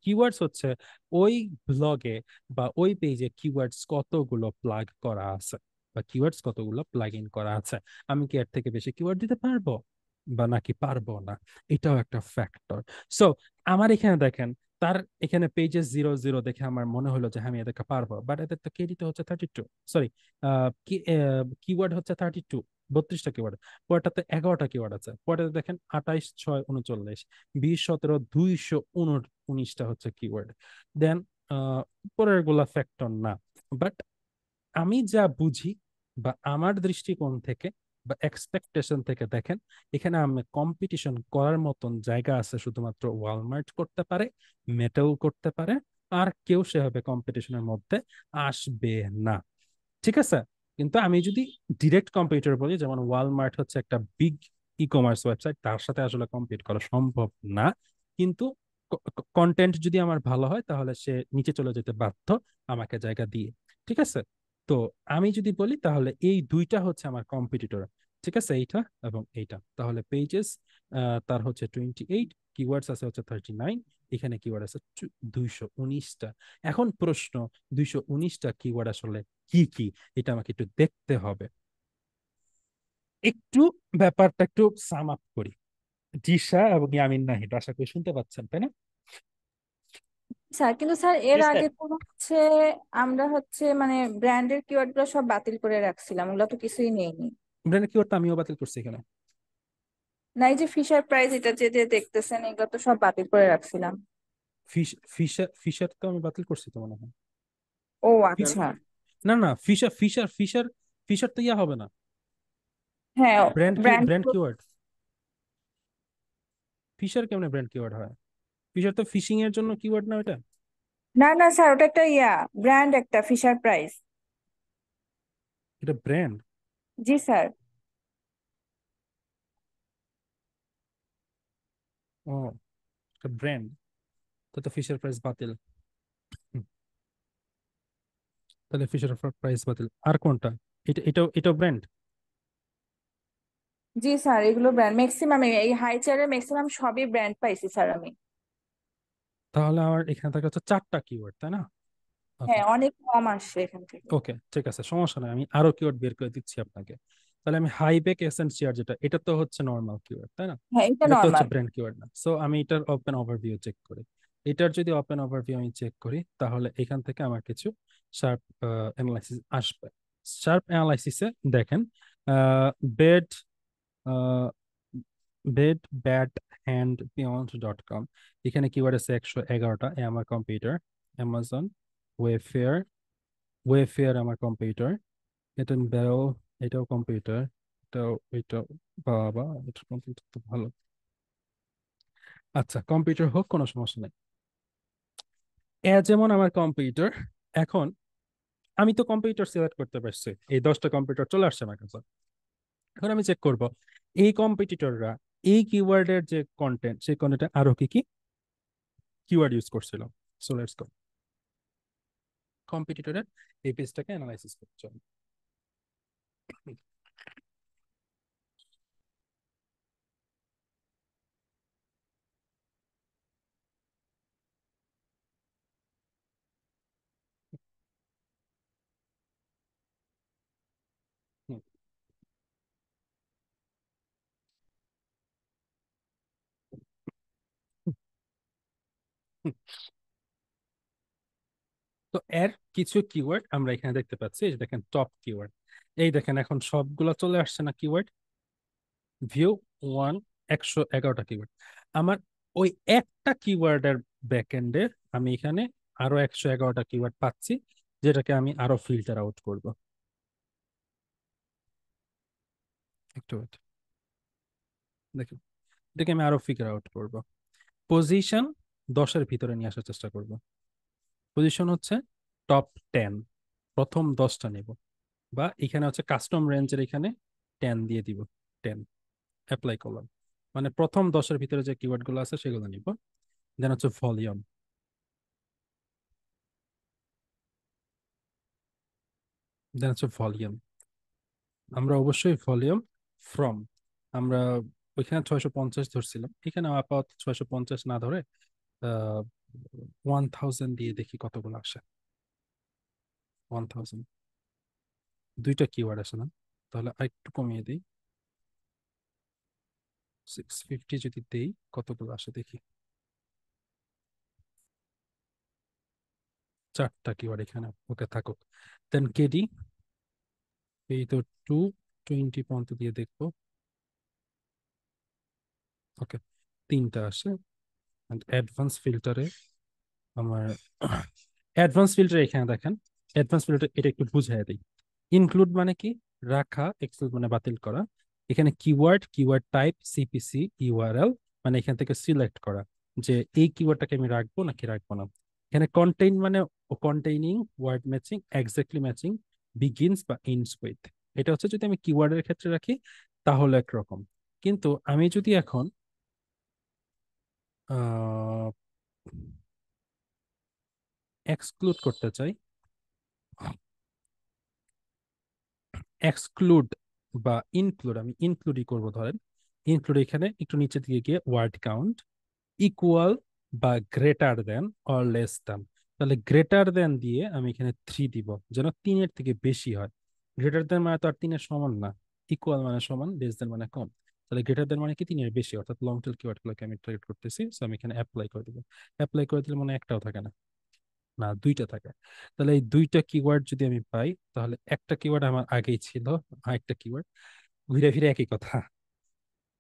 কিওয়ার্ডস হচ্ছে ওই ব্লগে বা ওই পেজে কিওয়ার্ডস কতগুলো প্লাগ করা আছে বা কিওয়ার্ডস কতগুলো প্লাগ ইন করা আছে। আমি কি এর থেকে বেশি কিওয়ার্ড দিতে পারবো বা নাকি পারবো না, এটাও একটা ফ্যাক্টর। সো আমার এখানে দেখেন, তার এখানে পেজে 0 0 দেখে আমার মনে হলো যে আমি এদেরকে পারবো, বাট এদের তো কেডি তো হচ্ছে 32, সরি কিওয়ার্ড হচ্ছে 32, 32টা কিওয়ার্ড। পরেরটাতে 11টা কিওয়ার্ড আছে, পরেরটাতে দেখেন 28 6 39 20 17 219টা হচ্ছে কিওয়ার্ড। দেন পরের গুলা ফ্যাক্টর না। বাট আমি যা বুঝি বা আমার দৃষ্টিকোণ থেকে বা এক্সপেকটেশন থেকে দেখেন, এখানে আমি কম্পিটিশন করার মতন জায়গা আছে শুধুমাত্র ওয়ালমার্ট করতে পারে, মেটাল করতে পারে, আর কেউ সেভাবে কম্পিটিশনের মধ্যে আসবে না। ঠিক আছে? কিন্তু আমি যদি ডিরেক্ট কম্পিউটার বলি, যেমন ওয়ালমার্ট হচ্ছে একটা বিগ ই কমার্স ওয়েবসাইট, তার সাথে আসলে কম্পিট করা সম্ভব না। কিন্তু কন্টেন্ট যদি আমার ভালো হয় তাহলে সে নিচে চলে যেতে বাধ্য আমাকে জায়গা দিয়ে। ঠিক আছে? তো আমি যদি বলি তাহলে এই দুইটা হচ্ছে আমার কম্পিটিটর। ঠিক আছে, এইটা এবং এইটা। তাহলে পেজেস তার হচ্ছে 28, কিওয়ার্ডস আছে হচ্ছে 39, এখানে কিওয়ার্ড আছে 219টা। এখন প্রশ্ন, 219টা কিওয়ার্ড আসলে কি কি, এটা আমাকে একটু দেখতে হবে। একটু ব্যাপারটা একটু সাম আপ করি। জিশা এবং ইয়ামিন নাহিদ, আশা করি শুনতে পাচ্ছেন, তাই না? স্যার, কিন্তু স্যার এর জি স্যার। আগে তো হচ্ছে আমরা হচ্ছে মানে ব্র্যান্ডের কিওয়ার্ড গুলো সব বাতিল করে রাখছিলাম, ওগুলো তো কিছুই নেইনি। ব্র্যান্ড কিওয়ার্ড তো আমিও বাতিল করছি এখানে। না, এই যে ফিশার প্রাইস এটা যে যে দেখতেছেন এগুলো তো সব বাতিল করে রাখছিলাম। ফিশার ফিশার তো আমি বাতিল করছি তো মনে হয়। ও কেন? আচ্ছা। না না, ফিশার ফিশার ফিশার ফিশার তো ইয়া হবে না। হ্যাঁ, ব্র্যান্ড। Brand keyword. ফিশার কেমনে ব্র্যান্ড কিওয়ার্ড হয়? ফিশার তো ফিশিং এর জন্য কিওয়ার্ড না ওটা। না না স্যার, ওটা একটা ব্র্যান্ড একটা ফিশার প্রাইস। এটা ব্র্যান্ড? জি স্যার। ও, এটা ব্র্যান্ড। তো ফিশার প্রাইস বাতিল। হুম, তাহলে ফিশার প্রাইস বাতিল। আর কোনটা? এটাও ব্র্যান্ড? জি স্যার, এগুলো ব্র্যান্ড ম্যাক্সিমাম, এই হাই চেয়ারের ম্যাক্সিমাম সবই ব্র্যান্ড পাইছি স্যার আমি। তাহলে আমার এখানে থাকে হচ্ছে 4টা কিওয়ার্ড, তাই না? ওকে। হ্যাঁ, অনেক কম আসছে এখান থেকে। ওকে, ঠিক আছে, সমস্যা নাই, আমি আরো কিওয়ার্ড বের করে দিচ্ছি আপনাকে। তাহলে আমি হাইবেক এসেনশিয়ার, যেটা এটা তো হচ্ছে নর্মাল কিওয়ার্ড, তাই না? হ্যাঁ, এটা এটা তো হচ্ছে নর্মাল। ব্র্যান্ড কিওয়ার্ড না। সো আমি এটার ওপেন ওভারভিউ চেক করি। এটার যদি ওপেন ওভারভিউ আমি চেক করি, তাহলে এখান থেকে আমার কিছু শার্প অ্যানালাইসিস আসবে। শার্প অ্যানালাইসিসে দেখেন, bed bed bat hand beyond .com, এখানে কিওয়ার্ড আছে 111টা। আমার কম্পিউটার, অ্যামাজন, ওয়েফেয়ার, ওয়েফেয়ার আমার কম্পিউটার, এটা বেল, এটাও কম্পিউটার, এটাও, এটাও। বাবা, এটার কম্পিউটার তো ভালো। আচ্ছা, কম্পিউটার হোক, কোনো সমস্যা নেই। যেমন আমার কম্পিউটার, এখন আমি তো কম্পিউটার সিলেক্ট করতে পারছি, এই 10টা কম্পিউটার চলে আসছে আমার কাছে। এখন আমি চেক করব এই কম্পিটিটররা এই কিওয়ার্ডের যে কন্টেন্ট, সেই কন্টেন্টে আরো কি কি কিওয়ার্ড ইউজ করছিল। সো লেটস গো, কম্পিটিটরের এই পেজটাকে অ্যানালাইসিস করতে হবে। হুম, হুম। তো এর কিছু কিওয়ার্ড আমরা এখানে দেখতে পাচ্ছি, এই যে দেখেন টপ কিওয়ার্ড। এই দেখেন এখন সবগুলা চলে আসছে না কিওয়ার্ড, ভিউ ওয়ান, 111টা কিওয়ার্ড। আমার ওই একটা কিওয়ার্ডের ব্যাকএন্ডে আমি এখানে আরো 111টা কিওয়ার্ড পাচ্ছি, যেটাকে আমি আরো ফিল্টার আউট করব। একটু wait, দেখুন, এটাকে আমি আরো ফিগার আউট করব। পজিশন 10-এর ভিতরে নিয়ে আসার চেষ্টা করব। পজিশন হচ্ছে টপ 10, প্রথম 10টা নেব, বা এখানে হচ্ছে কাস্টম রেঞ্জের এখানে 10 দিয়ে দিব। 10 অ্যাপ্লাই করলাম, মানে প্রথম 10-এর ভিতরে যে কিওয়ার্ড গুলো আছে সেগুলো নিব। দেন হচ্ছে ভলিউম, দেন হচ্ছে ভলিউম। আমরা অবশ্যই ভলিউম ফ্রম, আমরা ওইখানে 650 ধরছিলাম, এখানে আপাতত 650 না ধরে 1000 দিয়ে দেখি কতগুলো আসে। 1000 দুইটা কিওয়ার্ড আসে না, তাহলে আরেকটু কমিয়ে দিই, 650 যদি দেই কতগুলো আসে দেখি। 4টা কিওয়ার্ড এখানে, ওকে থাকুক। দেন কেডি, এই তো 220 পর্যন্ত দিয়ে দেখবো, ওকে 3টা আসে। অ্যাডভান্স ফিল্টারে আমার অ্যাডভান্স ফিল্টার এখানে দেখেন, অ্যাডভান্স ফিল্টার এটা একটু বুঝাই দিই। ইনক্লুড মানে কি, রাখা, এক্সক্লুড মানে বাতিল করা। এখানে keyword, keyword type, CPC, URL মানে এখান থেকে সিলেক্ট করা যে এই কিওয়ার্ডটাকে আমি রাখবো নাকি রাখবো না। এখানে কন্টেইন মানে containing, word matching, exactly matching, begins বা এন্ডস উইথ। এটা হচ্ছে যদি আমি কিওয়ার্ডের ক্ষেত্রে রাখি তাহলে একরকম, কিন্তু আমি যদি এখন এক্সক্লুড করতে চাই, এক্সক্লুড বা ইনক্লুড, আমি ইনক্লুডই করবো ধরেন। ইনক্লুড এখানে একটু নিচে দিকে গিয়ে ওয়ার্ড কাউন্ট ইকুয়াল বা greater than or less than, তাহলে গ্রেটার দেন দিয়ে আমি এখানে 3 দিব যেন 3-এর থেকে বেশি হয়। গ্রেটার দেন মানে তো আর 3-এর সমান না, ইকুয়াল মানে সমান, লেস দেন মানে কম। তাহলে গ্রেটার দেন মানে কি 3-এর বেশি, অর্থাৎ লং টেল কিওয়ার্ডগুলোকে আমি টার্গেট করতেছি, সো আমি এখানে অ্যাপ্লাই করে দিব। অ্যাপ্লাই করে দিলে মানে একটাও থাকে না, না 2টা থাকে। তাহলে এই 2টা কিওয়ার্ড যদি আমি পাই তাহলে একটা কিওয়ার্ড আমার আগেই ছিল, আর একটা কিওয়ার্ড, ঘুরে ফিরে একই কথা,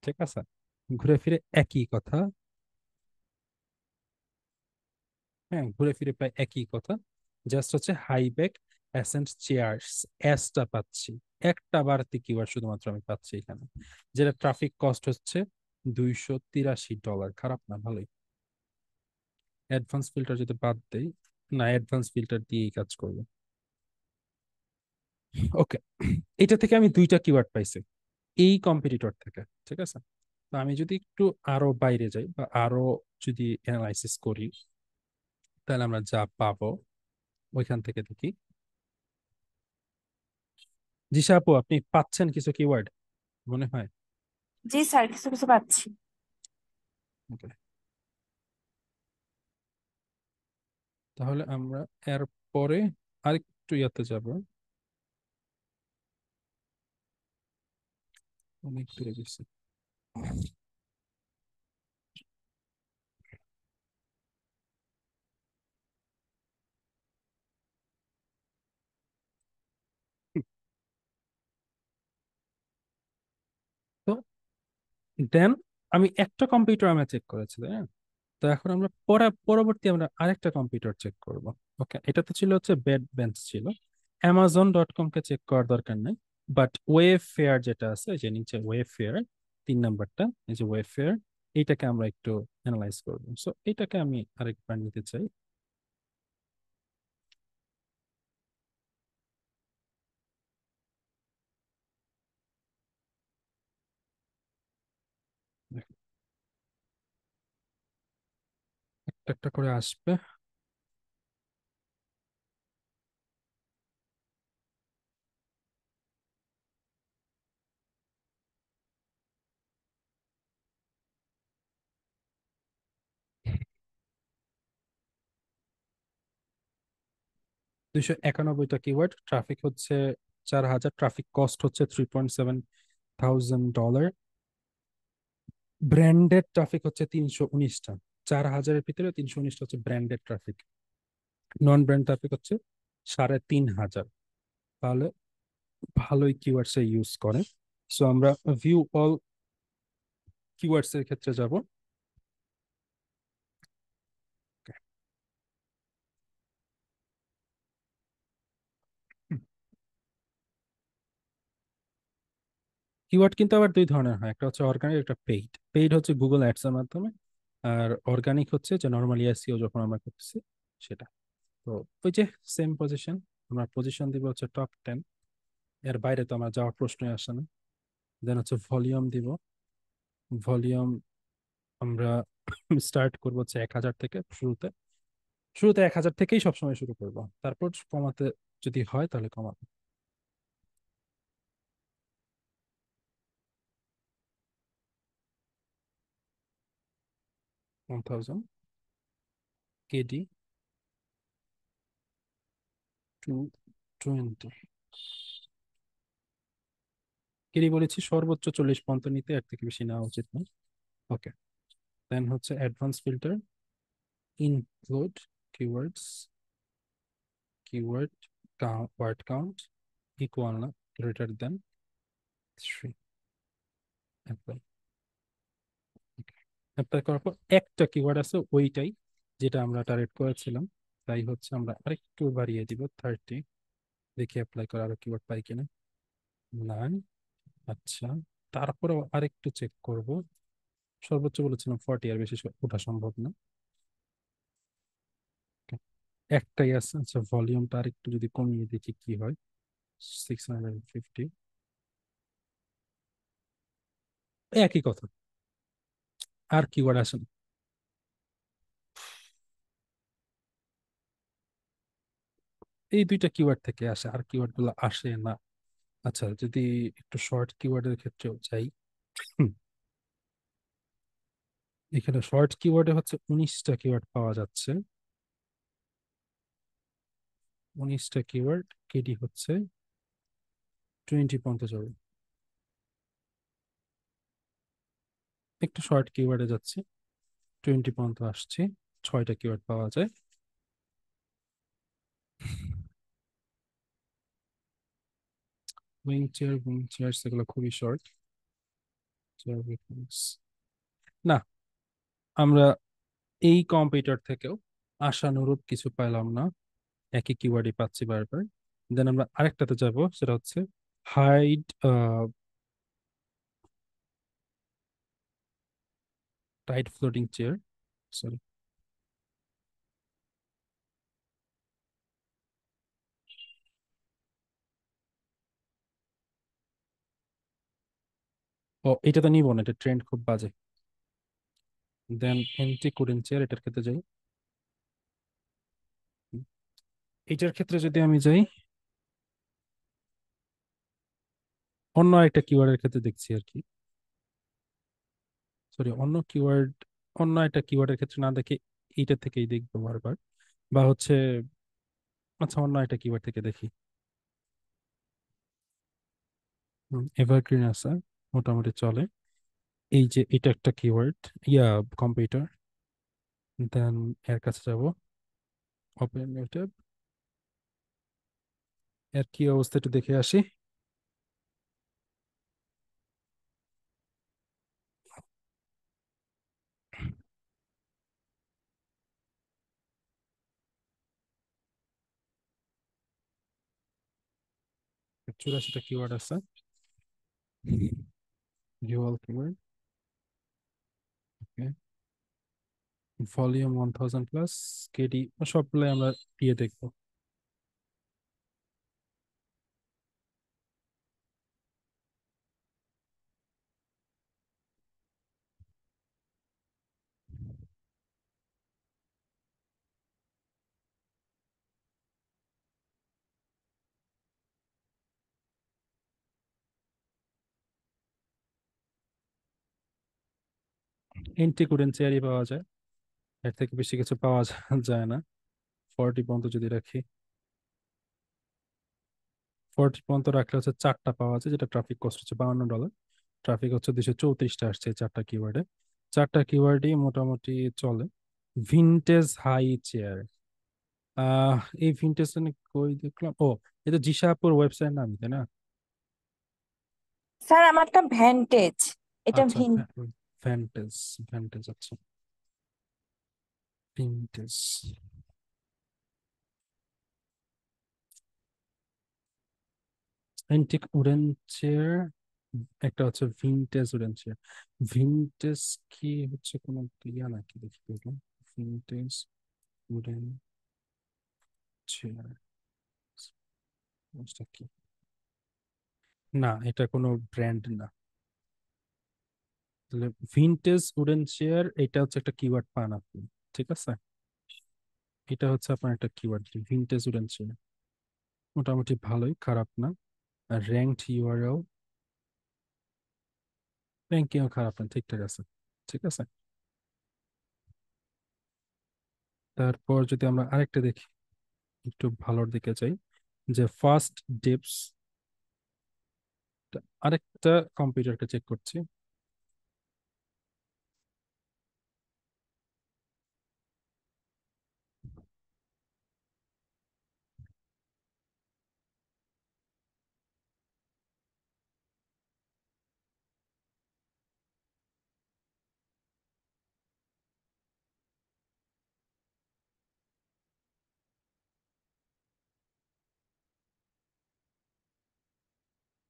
ঠিক আছে, ঘুরে ফিরে একই কথা। হ্যাঁ, ঘুরে ফিরে প্রায় একই কথা, জাস্ট হচ্ছে হাইব্যাক, অ্যাসেন্ট, চেয়ার্স, এসটা পাচ্ছি, একটা বাড়তি কিওয়ার্ড শুধুমাত্র আমি পাচ্ছি এখানে, যেটা ট্রাফিক কস্ট হচ্ছে $283, খারাপ না, ভালোই। অ্যাডভান্স ফিল্টার যদি বাদ দেই, না অ্যাডভান্স ফিল্টার দিয়েই কাজ করবে। ওকে, এটা থেকে আমি 2টা কিওয়ার্ড পাইছি এই কম্পিটিটর থেকে, ঠিক আছে। তো আমি যদি একটু আরো বাইরে যাই বা আরো যদি অ্যানালাইসিস করি, তাহলে আমরা যা পাবো ওইখান থেকে দেখি। জিশা আপু, আপনি পাচ্ছেন কিছু কিওয়ার্ড মনে হয়? জি স্যার, কিছু কিছু পাচ্ছি। ওকে, তাহলে আমরা এর পরে আরেকটু ইয়াতে যাব, অনেক দূরে গেছি। তো দেন আমি একটা কম্পিউটার আমরা চেক করেছি, তাই না? তো এখন আমরা পরবর্তী আমরা আরেকটা কম্পিউটার চেক করব। ওকে, এটা তো ছিল হচ্ছে বেড বেঞ্চ ছিল, Amazon.com কে চেক করার দরকার নাই, বাট ওয়েব ফেয়ার যেটা আছে, এই যে নিচে ওয়েব ফেয়ার 3 নাম্বারটা, এই যে ওয়েব ফেয়ার, এইটাকে আমরা একটু অ্যানালাইজ করবো। সো এটাকে আমি আরেকবার নিতে চাই। একটা একটা করে আসবে। 291টা কিওয়ার্ড, ট্রাফিক হচ্ছে 4000, ট্রাফিক কস্ট হচ্ছে $3.7 thousand, ব্র্যান্ডেড ট্রাফিক হচ্ছে 319টা। 4000-এর ভিতরে 319টা হচ্ছে ব্র্যান্ডেড ট্রাফিক, নন ব্র্যান্ড ট্রাফিক হচ্ছে 3500। তাহলে ভালোই কিওয়ার্ডস ইউজ করে। সো আমরা ভিউ অল কিওয়ার্ডস এর ক্ষেত্রে যাব। কিওয়ার্ড কিন্তু আবার 2 ধরনের হয়, একটা হচ্ছে অর্গানিক, একটা পেইড। পেইড হচ্ছে গুগল অ্যাডস এর মাধ্যমে, আর অর্গানিক হচ্ছে যে নর্মালি এসইও যখন আমরা করতেছি সেটা। তো ওই যে সেম পজিশন, আমরা পজিশন দিব হচ্ছে টপ 10, এর বাইরে তো আমার যাওয়ার প্রশ্নই আসে না। দেন হচ্ছে ভলিউম দিব, ভলিউম আমরা স্টার্ট করবো হচ্ছে 1000 থেকে, শুরুতে শুরুতে 1000 থেকেই সবসময় শুরু করব, তারপর কমাতে যদি হয় তাহলে কমাবো। 1000 কেডি 220 কেডি বলেছি সর্বোচ্চ 40 পর্যন্ত নিতে, এর থেকে বেশি নেওয়া উচিত না। ওকে, দেন হচ্ছে advance filter include keywords keyword count word count equal না greater than 3 apply অ্যাপ্লাই করার পর একটা কিওয়ার্ড আছে ওইটাই যেটা আমরা টার্গেট করেছিলাম, তাই হচ্ছে আমরা আরেকটু বাড়িয়ে দিব 30। দেখি অ্যাপ্লাই করা আরো কিওয়ার্ড পাই কিনা। না, আচ্ছা, তারপরেও আরেকটু চেক করব। সর্বোচ্চ বলেছিলাম 40, আর বেশি ওঠা সম্ভব না। Okay, একটাই আছে। আচ্ছা, ভলিউমটা আরেকটু যদি কমিয়ে দেখি কি হয়। 650, একই কথা, আর কিওয়ার্ড আসে না। এই দুইটা কিওয়ার্ড থেকে আসে, আর কিওয়ার্ড গুলো আসে না। আচ্ছা, যদি একটু শর্ট কিওয়ার্ডের ক্ষেত্রেও চাই, এখানে শর্ট কিওয়ার্ডে হচ্ছে 19টা কিওয়ার্ড পাওয়া যাচ্ছে। 19টা কিওয়ার্ড, কেডি হচ্ছে 20 পর্যন্ত যাবে। একটু শর্ট কিওয়ার্ডে যাচ্ছি, 20 পর্যন্ত আসছি, 6টা কিওয়ার্ড পাওয়া যায়। উইং চেয়ার সেগুলো খুবই শর্ট। না, আমরা এই কম্পিউটার থেকেও আশানুরূপ কিছু পেলাম না, একই কিওয়ার্ডই পাচ্ছি বারবার। দেন আমরা আরেকটাতে যাব, সেটা হচ্ছে hide tight floating chair, sorry, ও এটা তো নিব না, এটা ট্রেন্ড খুব বাজে। দেন এন্টি কুডেন চেয়ার, এটার ক্ষেত্রে যাই। এটার ক্ষেত্রে যদি আমি যাই, অন্য একটা কিওয়ার্ডের ক্ষেত্রে দেখছি আর কি, সরি, অন্য একটা কিওয়ার্ডের ক্ষেত্রে না দেখে এইটা থেকেই দেখবো বারবার, বা হচ্ছে আচ্ছা অন্য একটা কিওয়ার্ড থেকে দেখি। এভারগ্রিন আছে, মোটামুটি চলে। এই যে এটা একটা কিওয়ার্ড, কম্পিউটার। দেন এর কাছে যাব, ওপেন ইউটিউব, এর কি অবস্থা একটু দেখে আসি। চুরাশিটা কিওয়ার্ড আছে, ডুয়াল কিওয়ার্ড, ওকে, ভলিউম 1000 প্লাস, কেডি, সবগুলো আমরা দিয়ে দেখবো। এন্টি কুডেন চেয়ারই পাওয়া যায়, এর থেকে বেশি কিছু পাওয়া যায় না। 40 পর্যন্ত যদি রাখি, 40 পর্যন্ত রাখলে হচ্ছে 4টা পাওয়া যায়, যেটা ট্রাফিক কস্ট হচ্ছে $52। ট্রাফিক হচ্ছে 234টা আসছে এই 4টা কিওয়ার্ডে। 4টা কিওয়ার্ডই মোটামুটি চলে। ভিনটেজ হাই চেয়ার, এই ভিনটেজ কই দেখলাম, ও এটা জিশাপুর ওয়েবসাইট নাম, তাই না? স্যার আমারটা ভ্যান্টেজ, এটা আচ্ছা, ভ্যান্টেজ, ভ্যান্টেজ, আচ্ছা, ভিনটেজ। অ্যান্টিক উডেন চেয়ার, একটা হচ্ছে ভিনটেজ উডেন চেয়ার। ভিনটেজ কি হচ্ছে কোনো ইয়া নাকি, দেখি দেখলাম, ভিনটেজ উডেন চেয়ার কি? না, এটা কোনো ব্র্যান্ড না। তাহলে ভিনটেজ উডেন চেয়ার, এটা হচ্ছে একটা কিওয়ার্ড পান আপনি, ঠিক আছে? এটা হচ্ছে আপনার একটা কিওয়ার্ড, ভিনটেজ উডেন চেয়ার, মোটামুটি ভালোই, খারাপ না। আর র্যাঙ্কড ইউআরএল, র্যাঙ্কিংও খারাপ না, ঠিকঠাক আছে, ঠিক আছে। তারপর যদি আমরা আরেকটা দেখি, একটু ভালোর দিকে যাই, যে ফার্স্ট ডিপস, আরেকটা কম্পিউটারকে চেক করছি।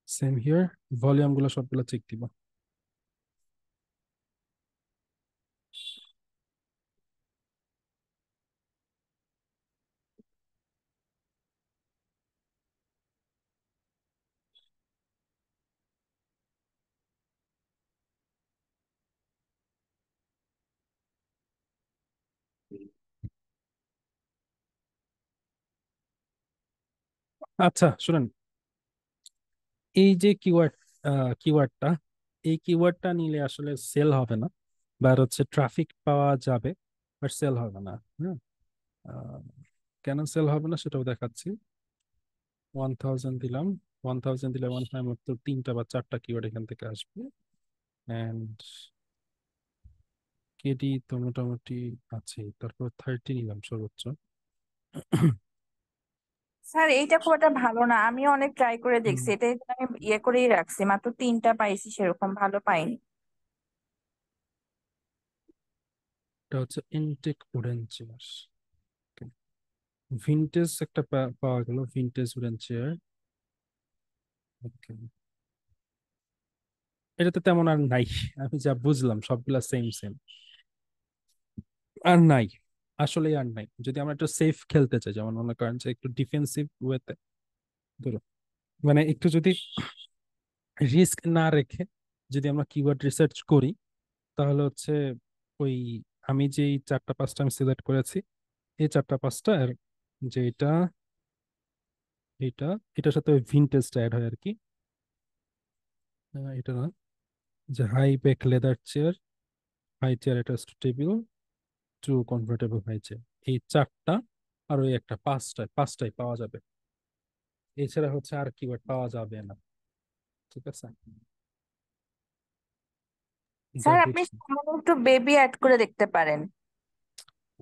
সেম হিয়ার, ভলিউম গুলো সবগুলো চেক দিব। আচ্ছা শুনেন, এই যে কিওয়ার্ডটা, এই কিওয়ার্ডটা নিলে আসলে সেল হবে না, বা হচ্ছে ট্রাফিক পাওয়া যাবে, বাট সেল হবে না। হ্যাঁ, আহ, কেন সেল হবে না সেটাও দেখাচ্ছি। 1000 দিলাম, 1000 দিলে আমার তো 3টা বা 4টা কিওয়ার্ড এখান থেকে আসবে। অ্যান্ড কেডি তো মোটামুটি আছে, তারপর 30 নিলাম সর্বোচ্চ। স্যার এইটা খুব একটা ভালো না, আমি অনেক ট্রাই করে হুম, দেখছি, এটা আমি ইয়ে করেই রাখছি, মাত্র 3টা পাইছি, সেরকম ভালো পাইনি। এটা হচ্ছে ইনটেক উডেন চেয়ার। ভিনটেজ একটা পাওয়া গেল, ভিনটেজ উডেন চেয়ার। ওকে, এটাতে তেমন আর নাই, আমি যা বুঝলাম সবগুলা সেম সেম, আর নাই, আসলে আর নাই। যদি আমরা একটু সেফ খেলতে চাই, যেমন মনে করেন যে একটু ডিফেন্সিভ ওয়েতে, ধরো মানে একটু যদি রিস্ক না রেখে যদি আমরা কিওয়ার্ড রিসার্চ করি, তাহলে হচ্ছে ওই আমি যেই 4টা 5টা আমি সিলেক্ট করেছি, এই 4টা 5টা আর যে এটা এটার সাথে ওই ভিনটেজটা অ্যাড হয় আর কি। এটা না, যে high back leather chair, high chair attach to table, to comfortable high chair, এই 4টা আর ওই একটা, পাঁচটাই পাওয়া যাবে। এছাড়া হচ্ছে আর কিওয়ার্ড পাওয়া যাবে না। ঠিক আছে, যা স্যার আপনি বুঝছি। সামান্য একটু বেবি অ্যাড করে দেখতে পারেন।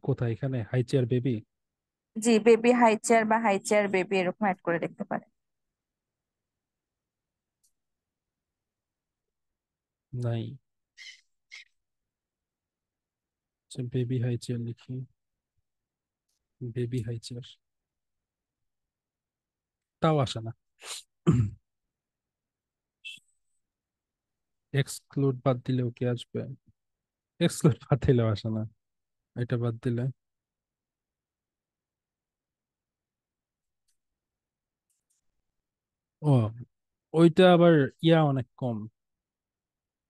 কোথায়? এখানে হাই চেয়ার বেবি? জি, বেবি হাই চেয়ার বা হাই চেয়ার বেবি এরকম অ্যাড করে দেখতে পারেন। নাই, বেবি হাই চেয়ার লিখি, বেবি হাই চেয়ার, তাও আসে না। এক্সক্লুড বাদ দিলেও কি আসবে? এক্সক্লুড বাদ দিলেও আসে না, এটা বাদ দিলে। ও, ওইটা আবার অনেক কম,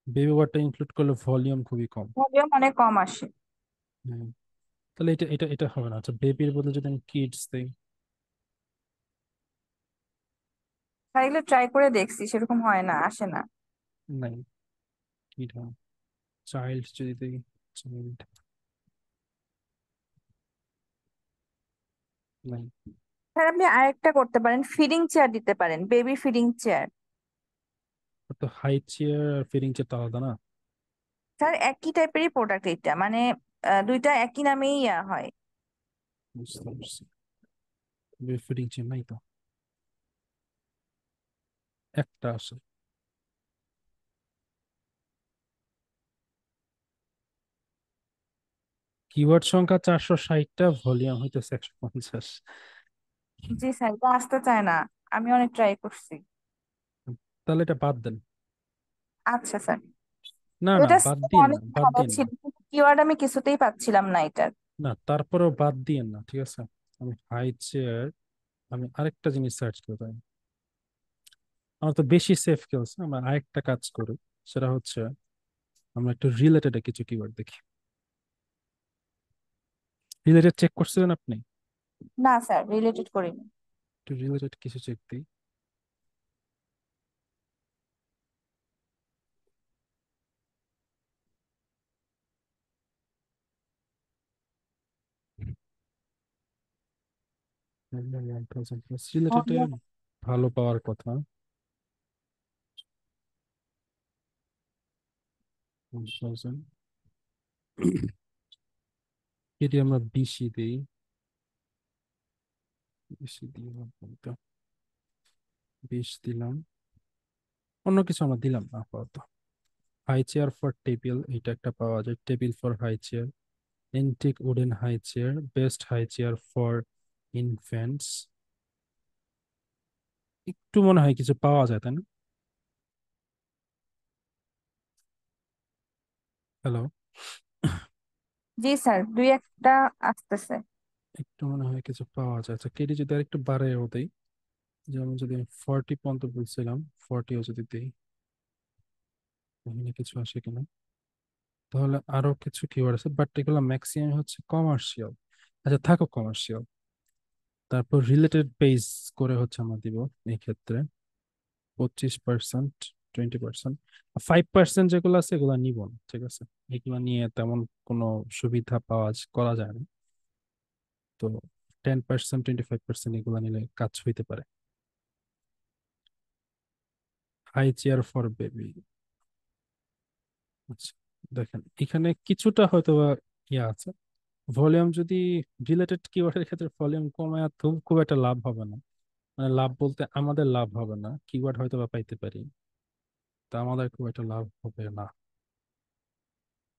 বেবি ওয়ার্ডটা ইনক্লুড করলে ভলিউম খুবই কম। ভলিউম অনেক কম আসে। হ্যাঁ, তাহলে এটা এটা এটা হবে না। আচ্ছা, বেবির বদলে যদি আমি কিডস দিই। স্যার এগুলো ট্রাই করে দেখছি, সেরকম হয় না, আসে না। নাই, কিড হয়। চাইল্ড যদি দিই, চাইল্ড, নাই। স্যার আপনি আরেকটা করতে পারেন, ফিডিং চেয়ার দিতে পারেন, বেবি ফিডিং চেয়ার। তো হাই চেয়ার আর ফিডিং চেয়ার তো আলাদা না? স্যার একই টাইপেরই প্রোডাক্ট এটা, মানে দুইটা একই নামেই ইয়া হয়। বুঝতে পারছি, ফিডিং চেয়ার নাই তো, একটা আছে। কিওয়ার্ড সংখ্যা 460টা, ভলিউম হইতেছে 150। জি স্যার, এটা আসতে চায় না, আমি অনেক ট্রাই করছি। তাহলে এটা বাদ দেন। আচ্ছা স্যার। না না, এটা বাদ ছিল দিন না, অনেক বাদ ভালো দিন না। ছিল, কিন্তু কিওয়ার্ড আমি কিছুতেই পাচ্ছিলাম না এটার। না, তারপরেও বাদ দিয়েন না, ঠিক আছে? আমি হাই চেয়ার, আমি আরেকটা জিনিস সার্চ করবো। আমার তো বেশি সেফ খেলছে, আমরা আরেকটা কাজ করি, সেটা হচ্ছে আমরা একটু রিলেটেড কিছু কিওয়ার্ড দেখি। রিলেটেড চেক করছিলেন আপনি? না স্যার, রিলেটেড করিনি। একটু রিলেটেড কিছু চেক দিই। রিলেটেড ভালো পাওয়ার কথা। 1000 এটি আমরা বেশি দিই, বেশি দিয়ে বলতে 20 দিলাম, অন্য কিছু আমরা দিলাম না আপাতত। হাই চেয়ার ফর টেবিল, এটা একটা পাওয়া যায়, table for high chair, antique wooden high chair, best high chair for infants. একটু মনে হয় কিছু পাওয়া যায়, তাই না? হ্যালো, জি স্যার, দুই একটা আসতেছে। একটু মনে হয় কিছু পাওয়া যায়। আচ্ছা, কেডি যদি আর একটু বাড়ায়ও দেই, যেমন যদি 40 পর্যন্ত বলছিলাম, 40ও যদি দিই, এখানে কিছু আসে কিনা, তাহলে আরো কিছু কিওয়ার্ড আছে, বাট এগুলো ম্যাক্সিমাম হচ্ছে কমার্শিয়াল। আচ্ছা থাকো কমার্শিয়াল, তারপর রিলেটেড বেস করে হচ্ছে আমরা দিব এই ক্ষেত্রে 25%, 20%, 5% যেগুলো আছে এগুলো নিব না, ঠিক আছে? এগুলো নিয়ে তেমন কোনো সুবিধা করা যায় না। তো 10%, 25% এগুলো নিলে কাজ হইতে পারে। হাই চেয়ার ফর বেবি, আচ্ছা দেখেন এখানে কিছুটা হয়তো বা ইয়ে আছে। ভলিউম যদি রিলেটেড কিওয়ার্ডের ক্ষেত্রে ভলিউম কমায় তো খুব একটা লাভ হবে না, মানে লাভ বলতে আমাদের লাভ হবে না, কিওয়ার্ড হয়তো বা পাইতে পারি, তা আমাদের খুব একটা লাভ হবে না।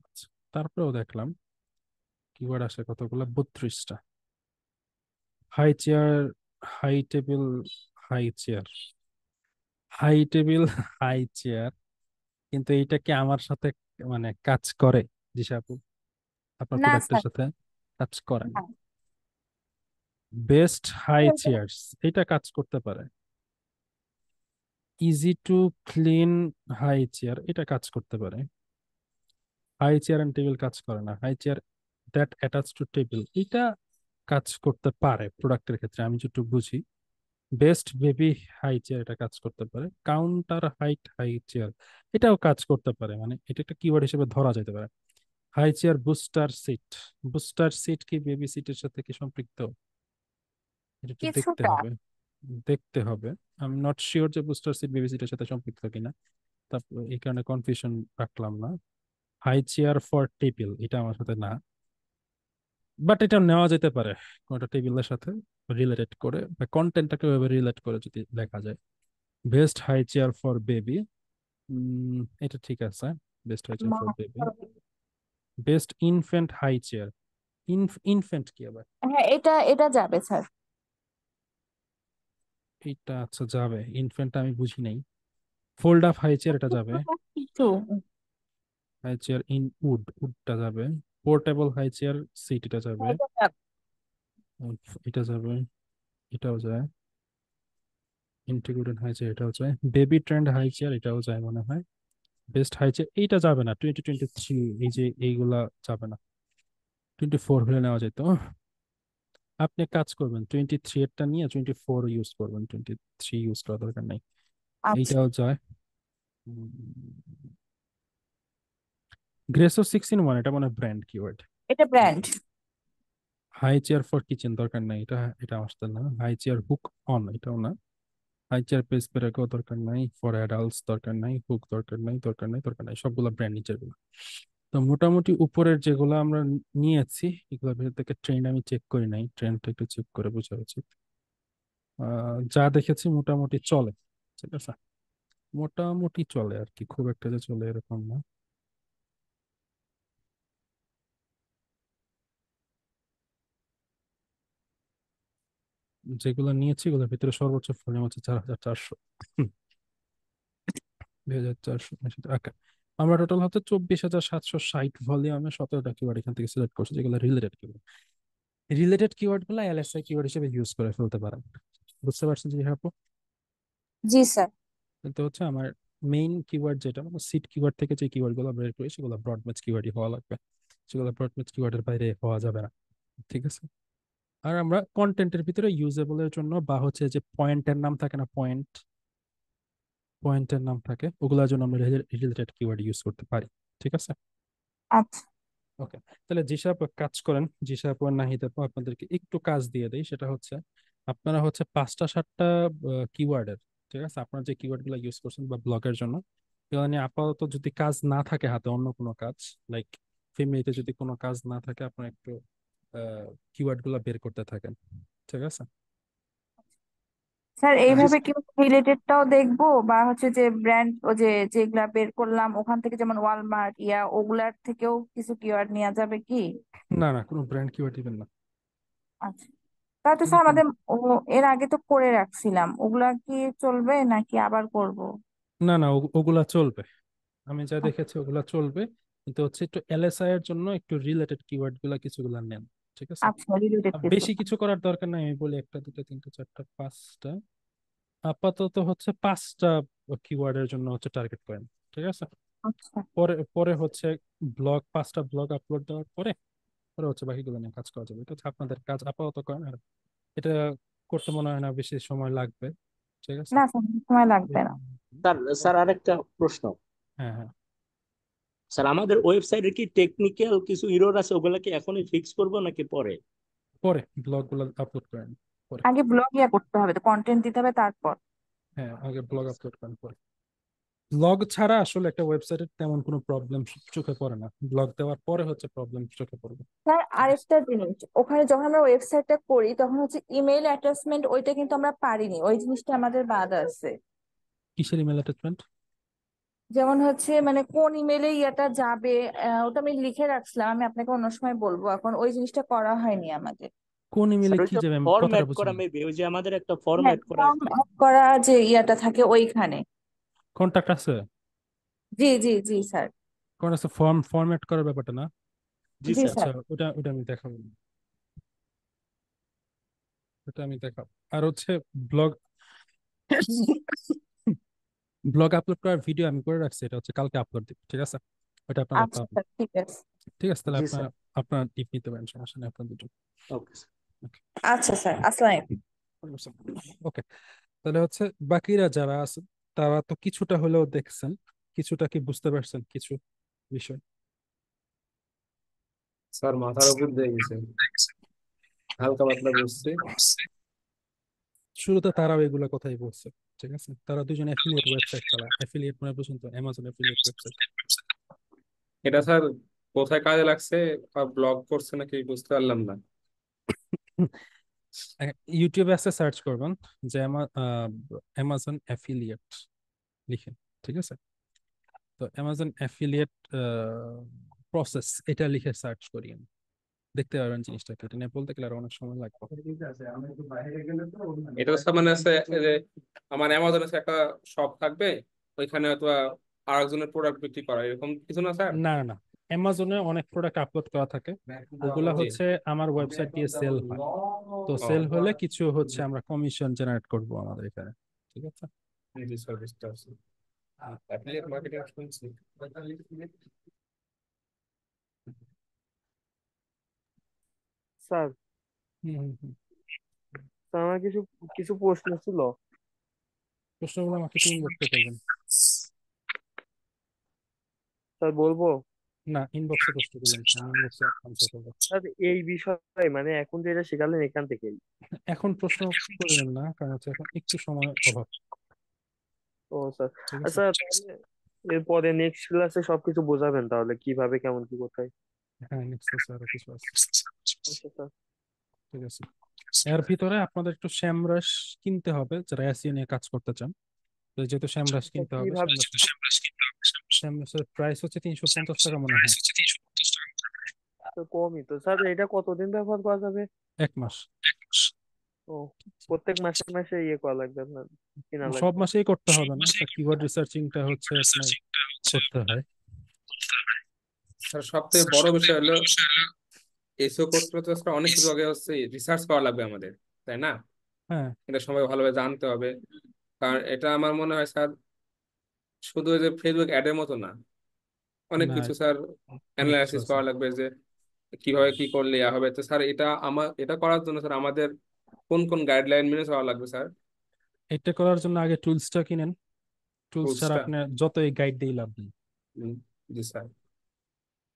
আচ্ছা, তারপরেও দেখলাম কিওয়ার্ড আসে কতগুলো, 32টা। High chair, high table, high chair, high table, high chair, কিন্তু এইটা কি আমার সাথে মানে কাজ করে দিশা আপু? আপনার না প্রোডাক্টের স্যার, সাথে কাজ করে না। না। বেস্ট হাই চেয়ার্স, এটা কাজ করতে পারে। Easy to clean high chair, এটা কাজ করতে পারে। হাই চেয়ার এন্ড টেবিল কাজ করে না। High chair that attach to table, এটা কাজ করতে পারে প্রোডাক্টের ক্ষেত্রে আমি যেটুকু বুঝি। বেস্ট বেবি হাই চেয়ার, এটা কাজ করতে পারে। কাউন্টার হাইট হাই চেয়ার, এটাও কাজ করতে পারে, মানে এটা একটা কিওয়ার্ড হিসেবে ধরা যেতে পারে। High chair booster seat, booster seat কি বেবি সিটের সাথে কি সম্পৃক্ত? এটা একটু দেখতে কিছুটা। হবে, দেখতে হবে। আমি নট শিওর যে বুস্টার সিট বেবি সিটের সাথে সম্পৃক্ত কিনা, তারপর এই কারণে কনফিউশন রাখলাম না। হাই চেয়ার ফর টেবিল, এটা আমার সাথে না, বাট এটা নেওয়া যেতে পারে কোনটা টেবিলের সাথে রিলেটেড করে, বা কন্টেন্টটাকে ওইভাবে রিলেট করে যদি লেখা যায়। Best high chair for baby, এটা ঠিক আছে। Best high chair for baby. Best infant high chair, infant কি আবার? হ্যাঁ, এটা এটা যাবে স্যার। এটা আচ্ছা যাবে, ইনফ্যান্ট আমি বুঝি নাই। ফোল্ড আপ হাই চেয়ার, এটা যাবে। কিছু। হাই চেয়ার ইন উড, উডটা যাবে। পোর্টেবল হাই চেয়ার সিট, এটা যাবে। এটা যাবে। এটা যাবে, এটাও যায়। ইন্টিগ্রেটেড হাই চেয়ার, এটাও যায়। বেবি ট্রেন্ড হাই চেয়ার, এটাও যায় মনে হয়। বেস্ট হাই চেয়ার, এইটা যাবে না। 2023, এই যে এইগুলা যাবে না। 24 হলে নেওয়া যেত। আপনি কাজ করবেন 23 এরটা নিয়ে 24 ইউজ করবেন, 23 ইউজ করার দরকার নাই। আচ্ছা, এইটাও যায়। গ্রেসো 6-in-1, এটা মানে ব্র্যান্ড কিওয়ার্ড। এটা brand. High chair for kitchen, দরকার নাই, এটা এটা আসতে না। হাই চেয়ার হুক অন, এটাও না। হাই চেয়ার পেস ব্রেকও দরকার নাই। ফর অ্যাডাল্টস দরকার নাই। হুক দরকার নাই, দরকার নাই, দরকার নাই, সবগুলো ব্র্যান্ড নিচের গুলো। তো মোটামুটি উপরের যেগুলো আমরা নিয়েছি এগুলোর ভিতর থেকে ট্রেন্ড আমি চেক করি নাই, ট্রেন্ডটা একটু চেক করে বোঝা উচিত। যা দেখেছি মোটামুটি চলে, ঠিক আছে? মোটামুটি চলে আর কি, খুব একটা যে চলে এরকম না। যেগুলো নিয়েছি এগুলোর ভিতরে সর্বোচ্চ ভলিউম হচ্ছে 4400, 2400। আচ্ছা, আমরা টোটাল হচ্ছে 24,760 ভলিউমে 17টা কিওয়ার্ড এখান থেকে সিলেক্ট করছি, যেগুলো রিলেটেড কিওয়ার্ড। রিলেটেড কিওয়ার্ড গুলো এলএসআই কিওয়ার্ড হিসেবে ইউজ করে ফেলতে পারেন। বুঝতে পারছেন জি আপু? জি স্যার। কিন্তু হচ্ছে আমার মেইন কিওয়ার্ড যেটা, মানে সিট কিওয়ার্ড থেকে যে কিওয়ার্ড গুলো বের করি সেগুলো ব্রড ম্যাচ কিওয়ার্ডই হওয়া লাগবে, সেগুলো ব্রড ম্যাচ কিওয়ার্ডের বাইরে হওয়া যাবে না, ঠিক আছে? আর আমরা কন্টেন্টের ভিতরে ইউজেবলের জন্য বা হচ্ছে যে পয়েন্টের নাম থাকে না, পয়েন্টের নাম থাকে, ওগুলোর জন্য আমরা রিলেটেড কিওয়ার্ড ইউজ করতে পারি, ঠিক আছে? আচ্ছা। ওকে, তাহলে যেসব কাজ করেন, যেসব নাহিদ আপু আপনাদেরকে একটু কাজ দিয়ে দেয়, সেটা হচ্ছে আপনারা হচ্ছে 5টা 7টা কিওয়ার্ডের, ঠিক আছে, আপনার যে কিওয়ার্ড গুলো ইউজ করছেন বা ব্লগের জন্য, এগুলো নিয়ে আপাতত যদি কাজ না থাকে হাতে, অন্য কোনো কাজ লাইক ফেমিলিতে যদি কোনো কাজ না থাকে, আপনার একটু কিওয়ার্ড গুলো বের করতে থাকেন, ঠিক আছে। স্যার আর এইভাবে কি রিলেটেডটাও দেখবো, বা হচ্ছে যে ব্র্যান্ড ও যে যেগুলা বের করলাম ওখান থেকে, যেমন ওয়ালমার্ট ওগুলার থেকেও কিছু কিওয়ার্ড নেওয়া যাবে কি? না না, কোনো ব্র্যান্ড কিওয়ার্ড দিবেন না। আচ্ছা, তাহলে শুধু স্যার আমাদের এর আগে তো করে রাখছিলাম, ওগুলা কি চলবে নাকি আবার করব? না না, ওগুলা চলবে, আমি যা দেখেছি ওগুলা চলবে, কিন্তু হচ্ছে একটু এলএসআই এর জন্য একটু রিলেটেড কিওয়ার্ড গুলা কিছুগুলা নেন, ঠিক আছে। আচ্ছা, রিলেটেড আর কিছু। বেশি কিছু করার দরকার নাই, আমি বলি 1 2 3 4 5টা, আপাতত হচ্ছে 5টা কিওয়ার্ডের জন্য হচ্ছে টার্গেট করেন, ঠিক আছে। আচ্ছা পরে পরে হচ্ছে ব্লগ, 5টা ব্লগ আপলোড দেওয়ার পরে পরে হচ্ছে বাকিগুলো নিয়ে কাজ করা যাবে। এটা হচ্ছে আপনাদের কাজ, আপাতত করেন। আর এটা করতে মনে হয় না বেশি সময় লাগবে, ঠিক আছে। না স্যার, সময় লাগবে না। স্যার স্যার আরেকটা প্রশ্ন। হ্যাঁ হ্যাঁ, স্যার আমাদের ওয়েবসাইটে কি টেকনিক্যাল কিছু ইরর আছে, ওগুলা কি এখনই ফিক্স করবো নাকি পরে? পরে ব্লগ গুলো আপলোড করেন পরে। আগে ব্লগ করতে হবে, তো কন্টেন্ট দিতে হবে তারপর। হ্যাঁ, আগে ব্লগ আপলোড করেন পরে। ব্লগ ছাড়া আসলে একটা ওয়েবসাইটের তেমন কোনো প্রবলেম চোখে পড়ে না, ব্লগ দেওয়ার পরে হচ্ছে প্রবলেম চোখে পড়বে, স্যার ঠিক আছে। আরেকটা জিনিস, ওখানে যখন আমরা ওয়েবসাইটটা করি তখন হচ্ছে ইমেল অ্যাটাচমেন্ট ওইটা কিন্তু আমরা পারিনি, ওই জিনিসটা আমাদের বাদ আছে। কিসের ইমেল অ্যাটাচমেন্ট? যেমন হচ্ছে মানে কোন ইমেলে ইয়াটা যাবে, ওটা আমি লিখে রাখছিলাম, আমি আপনাকে অন্য সময় বলবো, এখন ওই জিনিসটা করা হয়নি আমাদের। কোন ইমেলে স্যার কি ওইটা যাবে, আমি ফর্ম কথাটা অ্যাড করা বুঝলাম না। মেবি, ওই যে আমাদের একটা ফর্ম হ্যাঁ, অ্যাড করা ফর্ম আছে। অ্যাড করা যে ইয়াটা থাকে ওইখানে। কন্টাক্ট আছে, জি জি জি স্যার। কোন আছে, ফরম্যাট করার ব্যাপারটা না? জি জি স্যার। আচ্ছা, স্যার। ওটা ওটা আমি দেখাবো, ওটা আমি দেখাবো। আর হচ্ছে ব্লগ ব্লগ আপলোড করার ভিডিও আমি করে রাখছি, এটা হচ্ছে কালকে আপলোড দিব, ঠিক আছে। ওটা আপনারা আচ্ছা পাবেন, স্যার, ঠিক আছে। ঠিক আছে। তাহলে জি আপনারা স্যার। আপনারা টিপ নিতে পারেন, সমস্যা নেই আপনার দুটো। Okay sir. আচ্ছা স্যার, আসসালাম। ওকে, তাহলে হচ্ছে বাকিরা যারা আছে তারা তো কিছুটা হলেও দেখছেন, কিছুটা কি বুঝতে পারছেন কিছু বিষয়? স্যার মাথার উপর দিয়ে গেছে, হালকা পাতলা বুঝছি। শুরুতে তারাও এগুলা কথাই বলছে, ঠিক আছে। তারা দুজন অ্যাফিলিয়েট ওয়েবসাইট চালায়, অ্যাফিলিয়েট মানে বুঝুন তো, অ্যামাজন অ্যাফিলিয়েট ওয়েবসাইট। এটা স্যার কোথায় কাজে লাগছে বা ব্লগ করছে নাকি বুঝতে পারলাম না। ইউটিউবে আছে, সার্চ করবেন যে অ্যামাজন অ্যাফিলিয়েট লিখেন, ঠিক আছে। তো অ্যামাজন অ্যাফিলিয়েট প্রসেস এটা লিখে সার্চ করিয়েন, দেখতে পারবেন জিনিসটা কি। এটা নিয়ে বলতে গেলে আরো অনেক সময় লাগবে। এটা তো স্যার মানে আছে এই যে আমার অ্যামাজনে একটা শপ থাকবে, ওইখানে হয়তো আরেকজনের প্রোডাক্ট বিক্রি করা এরকম কিছু না স্যার? না না না, অ্যামাজনে অনেক প্রোডাক্ট আপলোড করা থাকে, ওগুলা জি। হচ্ছে আমার ওয়েবসাইট দিয়ে সেল হয়। তো ও, সেল হলে কিছু হচ্ছে আমরা কমিশন জেনারেট করব আমাদের এখানে, ঠিক আছে। জি স্যার, বুঝতে পারছি। অ্যাফিলিয়েট মার্কেটিং শুনছি। স্যার, হুম হুম হুম। আমার কিছু কিছু প্রশ্ন ছিল। প্রশ্নগুলো আমাকে টিম বক্সে করবেন। স্যার বলবো? না, ইনবক্সে প্রশ্ন করবেন, আমি ইনবক্সে আনসার করবো। স্যার এই বিষয়ে মানে এখন যেটা শেখালেন এখান থেকেই। এখন প্রশ্ন করবেন না, কারণ হচ্ছে এখন একটু সময় অভাব, ও স্যার। ঠিক আছে। আচ্ছা তাহলে এরপরে নেক্সট ক্লাসে সবকিছু বোঝাবেন তাহলে, কিভাবে কেমন কি কোথায়। হ্যাঁ, নেক্সট ক্লাসে আরো কিছু আছে, আচ্ছা স্যার। ঠিক আছে। এর ভিতরে আপনাদের একটু শ্যামরাশ কিনতে হবে যারা এসইও নিয়ে কাজ করতে চান। তো যেহেতু শ্যামরাশ কিনতে হবে, কিভাবে? শ্যামরাশের প্রাইস হচ্ছে 350 টাকা মনে হয়। তো কমই তো স্যার, এটা কতদিন ব্যবহার করা যাবে? 1 মাস। ও, প্রত্যেক মাসে মাসে করা লাগবে আপনার, কিনা সব লাগবে? মাসেই করতে হবে না, কিওয়ার্ড রিসার্চিংটা হচ্ছে আপনার করতে হয়। স্যার সব থেকে বড় বিষয় হলো এসিও করতে হলে তো স্যার অনেক কিছু আগে হচ্ছে রিসার্চ করা লাগবে আমাদের, তাই না? হ্যাঁ, এটা সবাই ভালোভাবে জানতে হবে। কারণ এটা আমার মনে হয় স্যার শুধু ওই যে ফেসবুক অ্যাডের মতো না, অনেক না, কিছু স্যার অনেক কিছু অ্যানালাইসিস আছে। করা লাগবে যে কিভাবে কি করলে ইয়া হবে। তো স্যার এটা করার জন্য স্যার আমাদের কোন কোন গাইডলাইন মেনে চলা লাগবে স্যার? এটা করার জন্য আগে টুলসটা কিনেন, টুলস ছাড়া টুলসটা। আপনি যতই গাইড দিয়ে লাভ নেই, জি স্যার।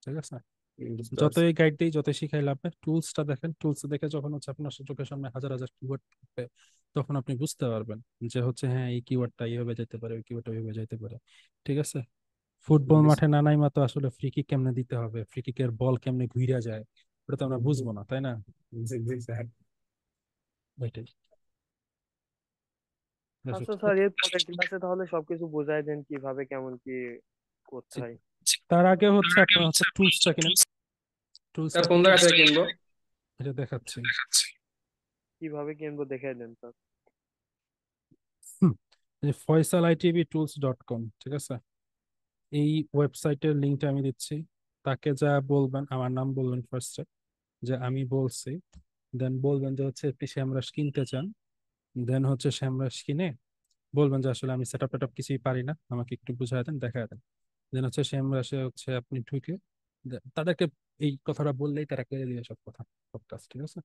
ঠিক আছে। বুঝতে পারছি। যতই গাইড দিই, যতই শিখাই লাভে, টুলসটা দেখেন। টুলস দেখে যখন হচ্ছে আপনার চোখের সামনে হাজার হাজার কিওয়ার্ড থাকবে, তখন আপনি বুঝতে পারবেন যে হচ্ছে হ্যাঁ এই কিওয়ার্ডটা এইভাবে যেতে পারে, ওই কিওয়ার্ডটা ওইভাবে যেতে পারে। ঠিক আছে? ফুটবল মাঠে নানাই মতো আসলে ফ্রি কিক কেমনে দিতে হবে, ফ্রি কিকের বল কেমনে ঘুরে যায়, ওটা তো আমরা বুঝবো না, তাই না? জি জি স্যার। ওইটাই। আচ্ছা স্যার, এর পরের ক্লাসে তাহলে সবকিছু বোঝাই দেন কিভাবে কেমন কি করতে জি। হয়। তার আগে হচ্ছে আপনার হচ্ছে টুলসটা কিনেন। স্যার টুলসটা কোন জায়গা থেকে কিনবো? এটা দেখাচ্ছি। কিভাবে কিনবো দেখাই দেন স্যার। ফয়সাল.itv.tools.com, ঠিক আছে? এই ওয়েবসাইটের লিঙ্কটা আমি দিচ্ছি। তাকে যা বলবেন, আমার নাম বলবেন ফার্স্টে, যে আমি বলছি। দেন বলবেন যে হচ্ছে আপনি শ্যামরাশ কিনতে চান। দেন হচ্ছে শ্যামরাশ কিনে বলবেন যে আসলে আমি সেট আপ টেটআপ কিছুই পারি না, আমাকে একটু বুঝাই দেন, দেখায় দেন। দেন হচ্ছে শ্যামরাশে হচ্ছে আপনি ঢুকে তাদেরকে এই কথাটা বললেই তারা করে দিবে সব কথা, সব কাজ। ঠিক আছে?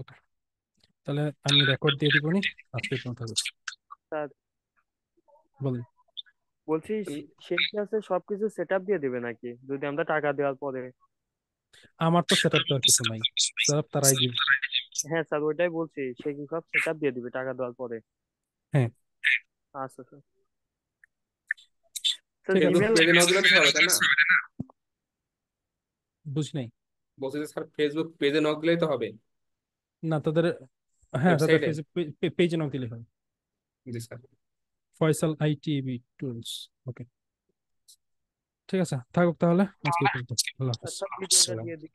ওকে, তাহলে আমি রেকর্ড দিয়ে দিব নি। আজকে পর্যন্ত থাকবে। স্যার বলেন। বলছি, সেই ক্লাসে সবকিছু সেট আপ দিয়ে দিবে নাকি যদি আমরা টাকা দেওয়ার পরে? আমার তো সেট আপ দেওয়ার কিছু নাই, সেট আপ তারাই দিবে। হ্যাঁ স্যার, ওইটাই বলছি, সে কি সব সেট আপ দিয়ে দিবে টাকা দেওয়ার পরে? হ্যাঁ, আচ্ছা স্যার। স্যার ঠিক আছে। ফেসবুক জিমেল পেজে নক দিলে তো হবে তাই না? বুঝি নাই। বলছি যে স্যার ফেসবুক পেজে নক দিলেই তো হবে, না তাদের, হ্যাঁ তাদের ওয়েবসাইটে? পেজে নাও দিলে হয়। জি sir. Faisal ITV tools. Okay, ঠিক আছে, থাকুক তাহলে আজকে এই পর্যন্ত। আল্লাহ হাফিজ। আচ্ছা, ভিডিওটা দিয়ে দিই।